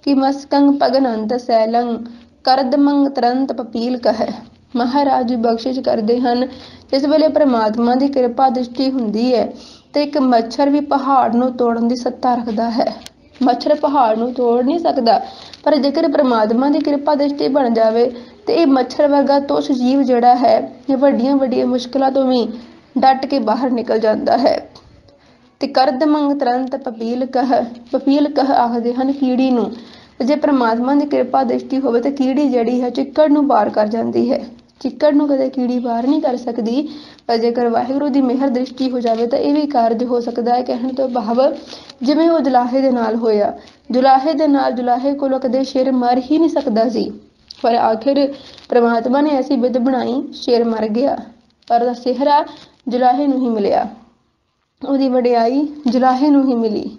ਕਿ ਮਸਕੰ ਭਗਨੰਤ ਸੈਲੰ ਕਰਦਮੰ ਤਰੰਤ ਪਪੀਲ ਕਹਿ। ਮਹਾਰਾਜ ਜੀ ਬਖਸ਼ਿਸ਼ ਕਰਦੇ ਹਨ, ਜਿਸ ਵੇਲੇ ਪ੍ਰਮਾਤਮਾ ਦੀ ਕਿਰਪਾ ਦ੍ਰਿਸ਼ਟੀ ਹੁੰਦੀ ਹੈ ਤੇ ਇੱਕ ਮੱਛਰ ਵੀ ਪਹਾੜ ਨੂੰ ਤੋੜਨ ਦੀ ਸੱਤਾ ਰੱਖਦਾ ਹੈ। ਮੱਛਰ ਪਹਾੜ ਨੂੰ ਤੋੜ ਨਹੀਂ ਸਕਦਾ, ਪਰ ਜੇਕਰ ਪ੍ਰਮਾਤਮਾ ਦੀ ਕਿਰਪਾ ਦ੍ਰਿਸ਼ਟੀ ਬਣ ਜਾਵੇ ਤੇ ਇਹ ਮੱਛਰ ਵਰਗਾ ਤੁੱਛ ਜੀਵ ਜਿਹੜਾ ਹੈ ਇਹ ਵੱਡੀਆਂ ਵੱਡੀਆਂ ਮੁਸ਼ਕਿਲਾਂ ਤੋਂ ਵੀ ਡਟ ਕੇ ਬਾਹਰ ਨਿਕਲ ਜਾਂਦਾ ਹੈ। ਤੇ ਕਰਦਮੰ ਤਰੰਤ ਪਪੀਲ ਕਹਿ ਆਖਦੇ ਹਨ ਕੀੜੀ ਨੂੰ। ਜੇ ਪ੍ਰਮਾਤਮਾ ਦੀ ਕਿਰਪਾ ਦ੍ਰਿਸ਼ਟੀ ਹੋਵੇ ਤਾਂ ਕੀੜੀ ਜਿਹੜੀ ਹੈ ਚਿੱਕੜ ਨੂੰ ਪਾਰ ਕਰ ਜਾਂਦੀ ਹੈ। ਚਿੱਕੜ ਨੂੰ ਕਦੇ ਕੀੜੀ ਪਾਰ ਨਹੀਂ ਕਰ ਸਕਦੀ, ਪਰ ਜੇਕਰ ਵਾਹਿਗੁਰੂ ਦੀ ਮਿਹਰ ਦ੍ਰਿਸ਼ਟੀ ਹੋ ਜਾਵੇ ਤਾਂ ਇਹ ਵੀ ਕਾਰਜ ਹੋ ਸਕਦਾ ਹੈ। ਕਹਿਣ ਤੋਂ ਭਾਵ ਜਿਵੇਂ ਉਹ ਜੁਲਾਹੇ ਦੇ ਨਾਲ ਹੋਇਆ, ਜੁਲਾਹੇ ਕੋਲੋਂ ਕਦੇ ਸ਼ੇਰ ਮਰ ਹੀ ਨਹੀਂ ਸਕਦਾ ਸੀ, ਪਰ ਆਖਿਰ ਪ੍ਰਮਾਤਮਾ ਨੇ ਐਸੀ ਬਿਧ ਬਣਾਈ, ਸ਼ੇਰ ਮਰ ਗਿਆ, ਪਰ ਉਹਦਾ ਸਿਹਰਾ ਜੁਲਾਹੇ ਨੂੰ ਹੀ ਮਿਲਿਆ, ਉਹਦੀ ਵਡਿਆਈ ਜੁਲਾਹੇ ਨੂੰ ਹੀ ਮਿਲੀ।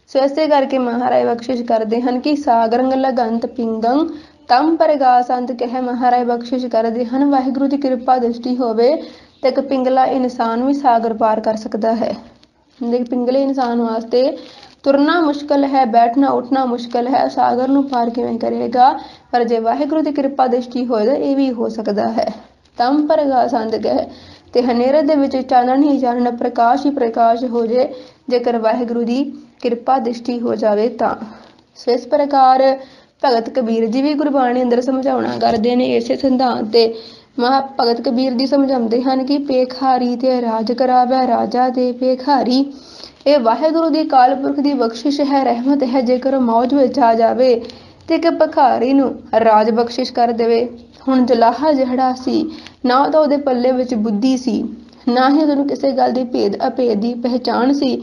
ਸੋ ਇਸੇ ਕਰਕੇ ਮਹਾਰਾਜ ਬਖਸ਼ਿਸ਼ ਕਰਦੇ ਹਨ ਕਿ ਸਾਗਰੰ ਲਗੰਤ ਪਿੰਗੰ ਤਮ ਪਰਗਾਸੰਤ ਕਹਿ। ਮਹਾਰਾਜ ਬਖਸ਼ਿਸ਼ ਕਰਦੇ ਹਨ, ਵਾਹਿਗੁਰੂ ਦੀ ਕਿਰਪਾ ਦ੍ਰਿਸ਼ਟੀ ਹੋਵੇ ਤੇ ਇੱਕ ਪਿੰਗਲਾ ਇਨਸਾਨ ਵੀ ਸਾਗਰ ਪਾਰ ਕਰ ਸਕਦਾ ਹੈ। ਪਿੰਗਲੇ ਇਨਸਾਨ ਵਾਸਤੇ ਤੁਰਨਾ ਮੁਸ਼ਕਲ ਹੈ, ਬੈਠਣਾ ਉੱਠਣਾ ਮੁਸ਼ਕਲ ਹੈ, ਸਾਗਰ ਨੂੰ ਪਾਰ ਕਿਵੇਂ ਕਰੇਗਾ? ਪਰ ਜੇ ਵਾਹਿਗੁਰੂ ਦੀ ਕਿਰਪਾ ਦ੍ਰਿਸ਼ਟੀ ਹੋਏ ਤਾਂ ਇਹ ਵੀ ਹੋ ਸਕਦਾ ਹੈ। ਤਮ ਪਰਗਾਸੰਤ ਕਹਿ ਤੇ ਹਨੇਰੇ ਦੇ ਵਿੱਚ ਚਾਨਣ ਹੀ ਚਾਨਣ, ਪ੍ਰਕਾਸ਼ ਹੀ ਪ੍ਰਕਾਸ਼ ਹੋ ਜੇ ਜੇਕਰ ਵਾਹਿਗੁਰੂ ਦੀ ਕਿਰਪਾ ਦ੍ਰਿਸ਼ਟੀ ਹੋ ਜਾਵੇ ਤਾਂ। ਸੋ ਇਸ ਪ੍ਰਕਾਰ ਭਗਤ ਕਬੀਰ ਜੀ ਵੀ ਗੁਰਬਾਣੀ ਅੰਦਰ ਸਮਝਾਉਣਾ ਕਰਦੇ ਨੇ ਇਸੇ ਸਿਧਾਂਤ ਤੇ। ਭਗਤ ਕਬੀਰ ਜੀ ਸਮਝਾਉਂਦੇ ਹਨ ਕਿ ਭੇਖਾਰੀ ਤੇ ਰਾਜ ਕਰਾਵੈ ਰਾਜਾ ਦੇ ਭੇਖਾਰੀ। ਇਹ ਵਾਹਿਗੁਰੂ ਦੀ ਅਕਾਲ ਪੁਰਖ ਦੀ ਬਖਸ਼ਿਸ਼ ਹੈ, ਰਹਿਮਤ ਹੈ। ਜੇਕਰ ਉਹ ਮੌਜ ਵਿੱਚ ਆ ਜਾਵੇ ਤੇ ਇੱਕ ਭਿਖਾਰੀ ਨੂੰ ਰਾਜ ਬਖਸ਼ਿਸ਼ ਕਰ ਦੇਵੇ। ਹੁਣ ਜੁਲਾਹਾ ਜਿਹੜਾ ਸੀ, ਨਾ ਤਾਂ ਉਹਦੇ ਪੱਲੇ ਵਿੱਚ ਬੁੱਧੀ ਸੀ, ਨਾ ਹੀ ਉਹਨੂੰ ਕਿਸੇ ਗੱਲ ਦੀ ਭੇਦ ਅਭੇਦ ਦੀ ਪਹਿਚਾਣ ਸੀ,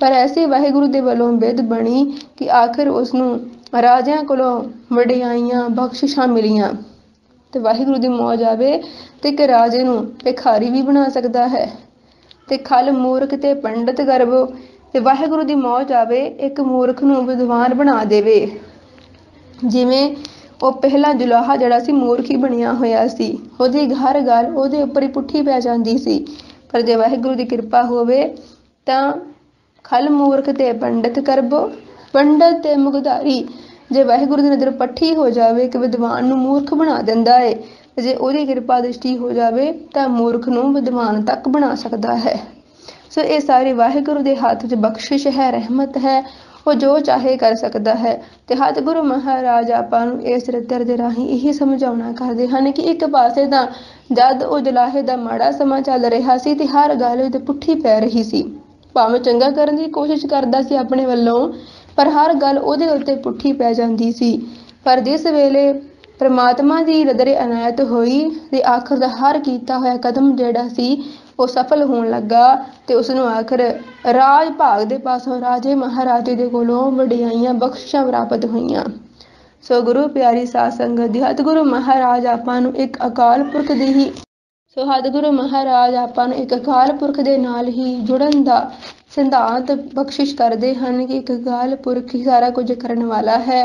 ਪਰ ਐਸੀ ਵਾਹਿਗੁਰੂ ਦੇ ਵੱਲੋਂ ਬਿਧ ਬਣੀ ਕਿ ਆਖਿਰ ਉਸਨੂੰ ਰਾਜਿਆਂ ਕੋਲੋਂ ਵਡਿਆਈਆਂ ਬਖਸ਼ਿਸ਼ਾਂ ਮਿਲੀਆਂ। ਤੇ ਵਾਹਿਗੁਰੂ ਦੀ ਮੌਜ ਆਵੇ ਤੇ ਇੱਕ ਰਾਜੇ ਨੂੰ ਭਿਖਾਰੀ ਵੀ ਬਣਾ ਸਕਦਾ ਹੈ। ਤੇ ਖਲ ਮੂਰਖ ਤੇ ਪੰਡਿਤ ਗਰਭ, ਤੇ ਵਾਹਿਗੁਰੂ ਦੀ ਮੌਜ ਆਵੇ ਇੱਕ ਮੂਰਖ ਨੂੰ ਵਿਦਵਾਨ ਬਣਾ ਦੇਵੇ। ਜਿਵੇਂ ਉਹ ਪਹਿਲਾਂ ਜੁਲਾਹਾ ਜਿਹੜਾ ਸੀ ਮੂਰਖ ਹੀ ਬਣਿਆ ਹੋਇਆ ਸੀ। ਉਹਦੀ ਹਰ ਗੱਲ ਉਹਦੇ ਉੱਪਰ ਹੀ ਪੁੱਠੀ ਪੈ ਜਾਂਦੀ ਸੀ। ਪਰ ਜੇ ਵਾਹਿਗੁਰੂ ਦੀ ਕਿਰਪਾ ਹੋਵੇ ਤਾਂ ਖਲ ਮੂਰਖ ਤੇ ਪੰਡਿਤ ਕਰਬੋ, ਪੰਡਿਤ ਤੇ ਮੁਗਧਾਰੀ। ਜੇ ਵਾਹਿਗੁਰੂ ਦੀ ਨਜ਼ਰ ਪੱਠੀ ਹੋ ਜਾਵੇ ਕਿ ਵਿਦਵਾਨ ਨੂੰ ਮੂਰਖ ਬਣਾ ਦਿੰਦਾ ਹੈ, ਜੇ ਉਹਦੀ ਕਿਰਪਾ ਦ੍ਰਿਸ਼ਟੀ ਹੋ ਜਾਵੇ ਤਾਂ ਮੂਰਖ ਨੂੰ ਵਿਦਵਾਨ ਤੱਕ ਬਣਾ ਸਕਦਾ ਹੈ। ਸੋ ਇਹ ਸਾਰੀ ਵਾਹਿਗੁਰੂ ਦੇ ਹੱਥ 'ਚ ਬਖਸ਼ਿਸ਼ ਹੈ, ਰਹਿਮਤ ਹੈ। ਉਹ ਜੋ ਚਾਹੇ ਕਰ ਸਕਦਾ ਹੈ। ਤੇ ਸਤਿਗੁਰੂ ਮਹਾਰਾਜ ਆਪਾਂ ਨੂੰ ਇਸ ਚਰਿੱਤਰ ਦੇ ਰਾਹੀਂ ਇਹੀ ਸਮਝਾਉਣਾ ਕਰਦੇ ਹਨ ਕਿ ਇੱਕ ਪਾਸੇ ਤਾਂ ਜਦ ਉਹ ਜੁਲਾਹੇ ਦਾ ਮਾੜਾ ਸਮਾਂ ਚੱਲ ਰਿਹਾ ਸੀ ਤੇ ਹਰ ਗੱਲ ਉਹਦੇ ਪੁੱਠੀ ਪੈ ਰਹੀ ਸੀ। ਭਾਵੇਂ ਚੰਗਾ ਕਰਨ ਦੀ ਕੋਸ਼ਿਸ਼ ਕਰਦਾ ਸੀ ਆਪਣੇ ਵੱਲੋਂ, ਪਰ ਹਰ ਗੱਲ ਉਹਦੇ ਉੱਤੇ ਪੁੱਠੀ ਪੈ ਜਾਂਦੀ ਸੀ। ਪਰ ਜਿਸ ਵੇਲੇ ਪ੍ਰਮਾਤਮਾ ਦੀ ਨਜ਼ਰੇ ਅਨਾਇਤ ਹੋਈ ਤੇ ਆਖਰ ਦਾ ਹਰ ਕੀਤਾ ਹੋਇਆ ਕਦਮ ਜਿਹੜਾ ਸੀ ਉਹ ਸਫਲ ਹੋਣ ਲੱਗਾ ਤੇ ਉਸਨੂੰ ਆਖਰ ਰਾਜ ਭਾਗ ਦੇ ਪਾਸੋਂ ਰਾਜੇ ਮਹਾਰਾਜੇ ਦੇ ਕੋਲੋਂ ਵਡਿਆਈਆਂ ਬਖਸ਼ਿਸ਼ਾਂ ਪ੍ਰਾਪਤ ਹੋਈਆਂ। ਸੋ ਗੁਰੂ ਪਿਆਰੀ ਸਾਧ ਸੰਗਤ ਜੀ, ਸਤਿਗੁਰੂ ਮਹਾਰਾਜ ਆਪਾਂ ਨੂੰ ਇੱਕ ਅਕਾਲ ਪੁਰਖ ਦੀ ਹੀ ਸਤਿਗੁਰੂ ਮਹਾਰਾਜ ਆਪਾਂ ਨੂੰ ਇੱਕ ਅਕਾਲ ਪੁਰਖ ਦੇ ਨਾਲ ਹੀ ਜੁੜਨ ਦਾ ਸਿਧਾਂਤ ਬਖਸ਼ਿਸ਼ ਕਰਦੇ ਹਨ ਕਿ ਇੱਕ ਅਕਾਲ ਪੁਰਖ ਹੀ ਸਾਰਾ ਕੁਝ ਕਰਨ ਵਾਲਾ ਹੈ।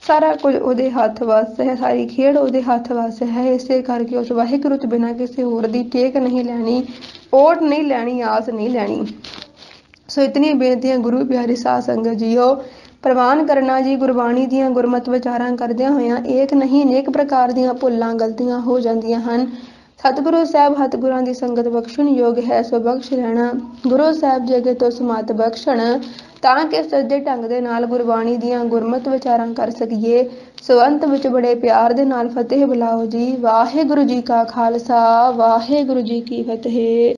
ਸਾਰਾ ਕੁਝ ਉਹਦੇ ਹੱਥ ਵੱਸ ਹੈ, ਸਾਰੀ ਖੇਡ ਉਹਦੇ ਹੱਥ ਵੱਸ ਹੈ। ਇਸੇ ਕਰਕੇ ਉਸ ਵਾਹਿਗੁਰੂ ਤੋਂ ਬਿਨਾਂ ਕਿਸੇ ਹੋਰ ਦੀ ਟੇਕ ਨਹੀਂ ਲੈਣੀ, ਓਟ ਨਹੀਂ ਲੈਣੀ, ਆਸ ਨਹੀਂ ਲੈਣੀ। ਸੋ ਇਤਨੀ ਬੇਨਤੀਆਂ ਗੁਰੂ ਪਿਆਰੀ ਸਾਧ ਸੰਗਤ ਜੀਓ ਪ੍ਰਵਾਨ ਕਰਨਾ ਜੀ। ਗੁਰਬਾਣੀ ਦੀਆਂ ਗੁਰਮਤ ਵਿਚਾਰਾਂ ਕਰਦਿਆਂ ਹੋਇਆਂ ਏਕ ਨਹੀਂ ਅਨੇਕ ਪ੍ਰਕਾਰ ਦੀਆਂ ਭੁੱਲਾਂ ਗਲਤੀਆਂ ਹੋ ਜਾਂਦੀਆਂ ਹਨ। ਸਤਿਗੁਰੂ ਸਾਹਿਬ ਸਤਿਗੁਰਾਂ ਦੀ ਸੰਗਤ ਬਖਸ਼ਣ ਯੋਗ ਹੈ, ਸੋ ਬਖਸ਼ ਲੈਣਾ। ਗੁਰੂ ਸਾਹਿਬ ਜੀ ਅੱਗੇ ਤੋਂ ਸਮਤ ਬਖਸ਼ਣ ਤਾਂ ਕਿ ਸੱਜੇ ਢੰਗ ਦੇ ਨਾਲ ਗੁਰਬਾਣੀ ਦੀਆਂ ਗੁਰਮਤ ਵਿਚਾਰਾਂ ਕਰ ਸਕੀਏ। ਸੋ ਅੰਤ ਵਿੱਚ ਬੜੇ ਪਿਆਰ ਦੇ ਨਾਲ ਫਤਿਹ ਬੁਲਾਓ ਜੀ। ਵਾਹਿਗੁਰੂ ਜੀ ਕਾ ਖਾਲਸਾ, ਵਾਹਿਗੁਰੂ ਜੀ ਕੀ ਫਤਿਹ।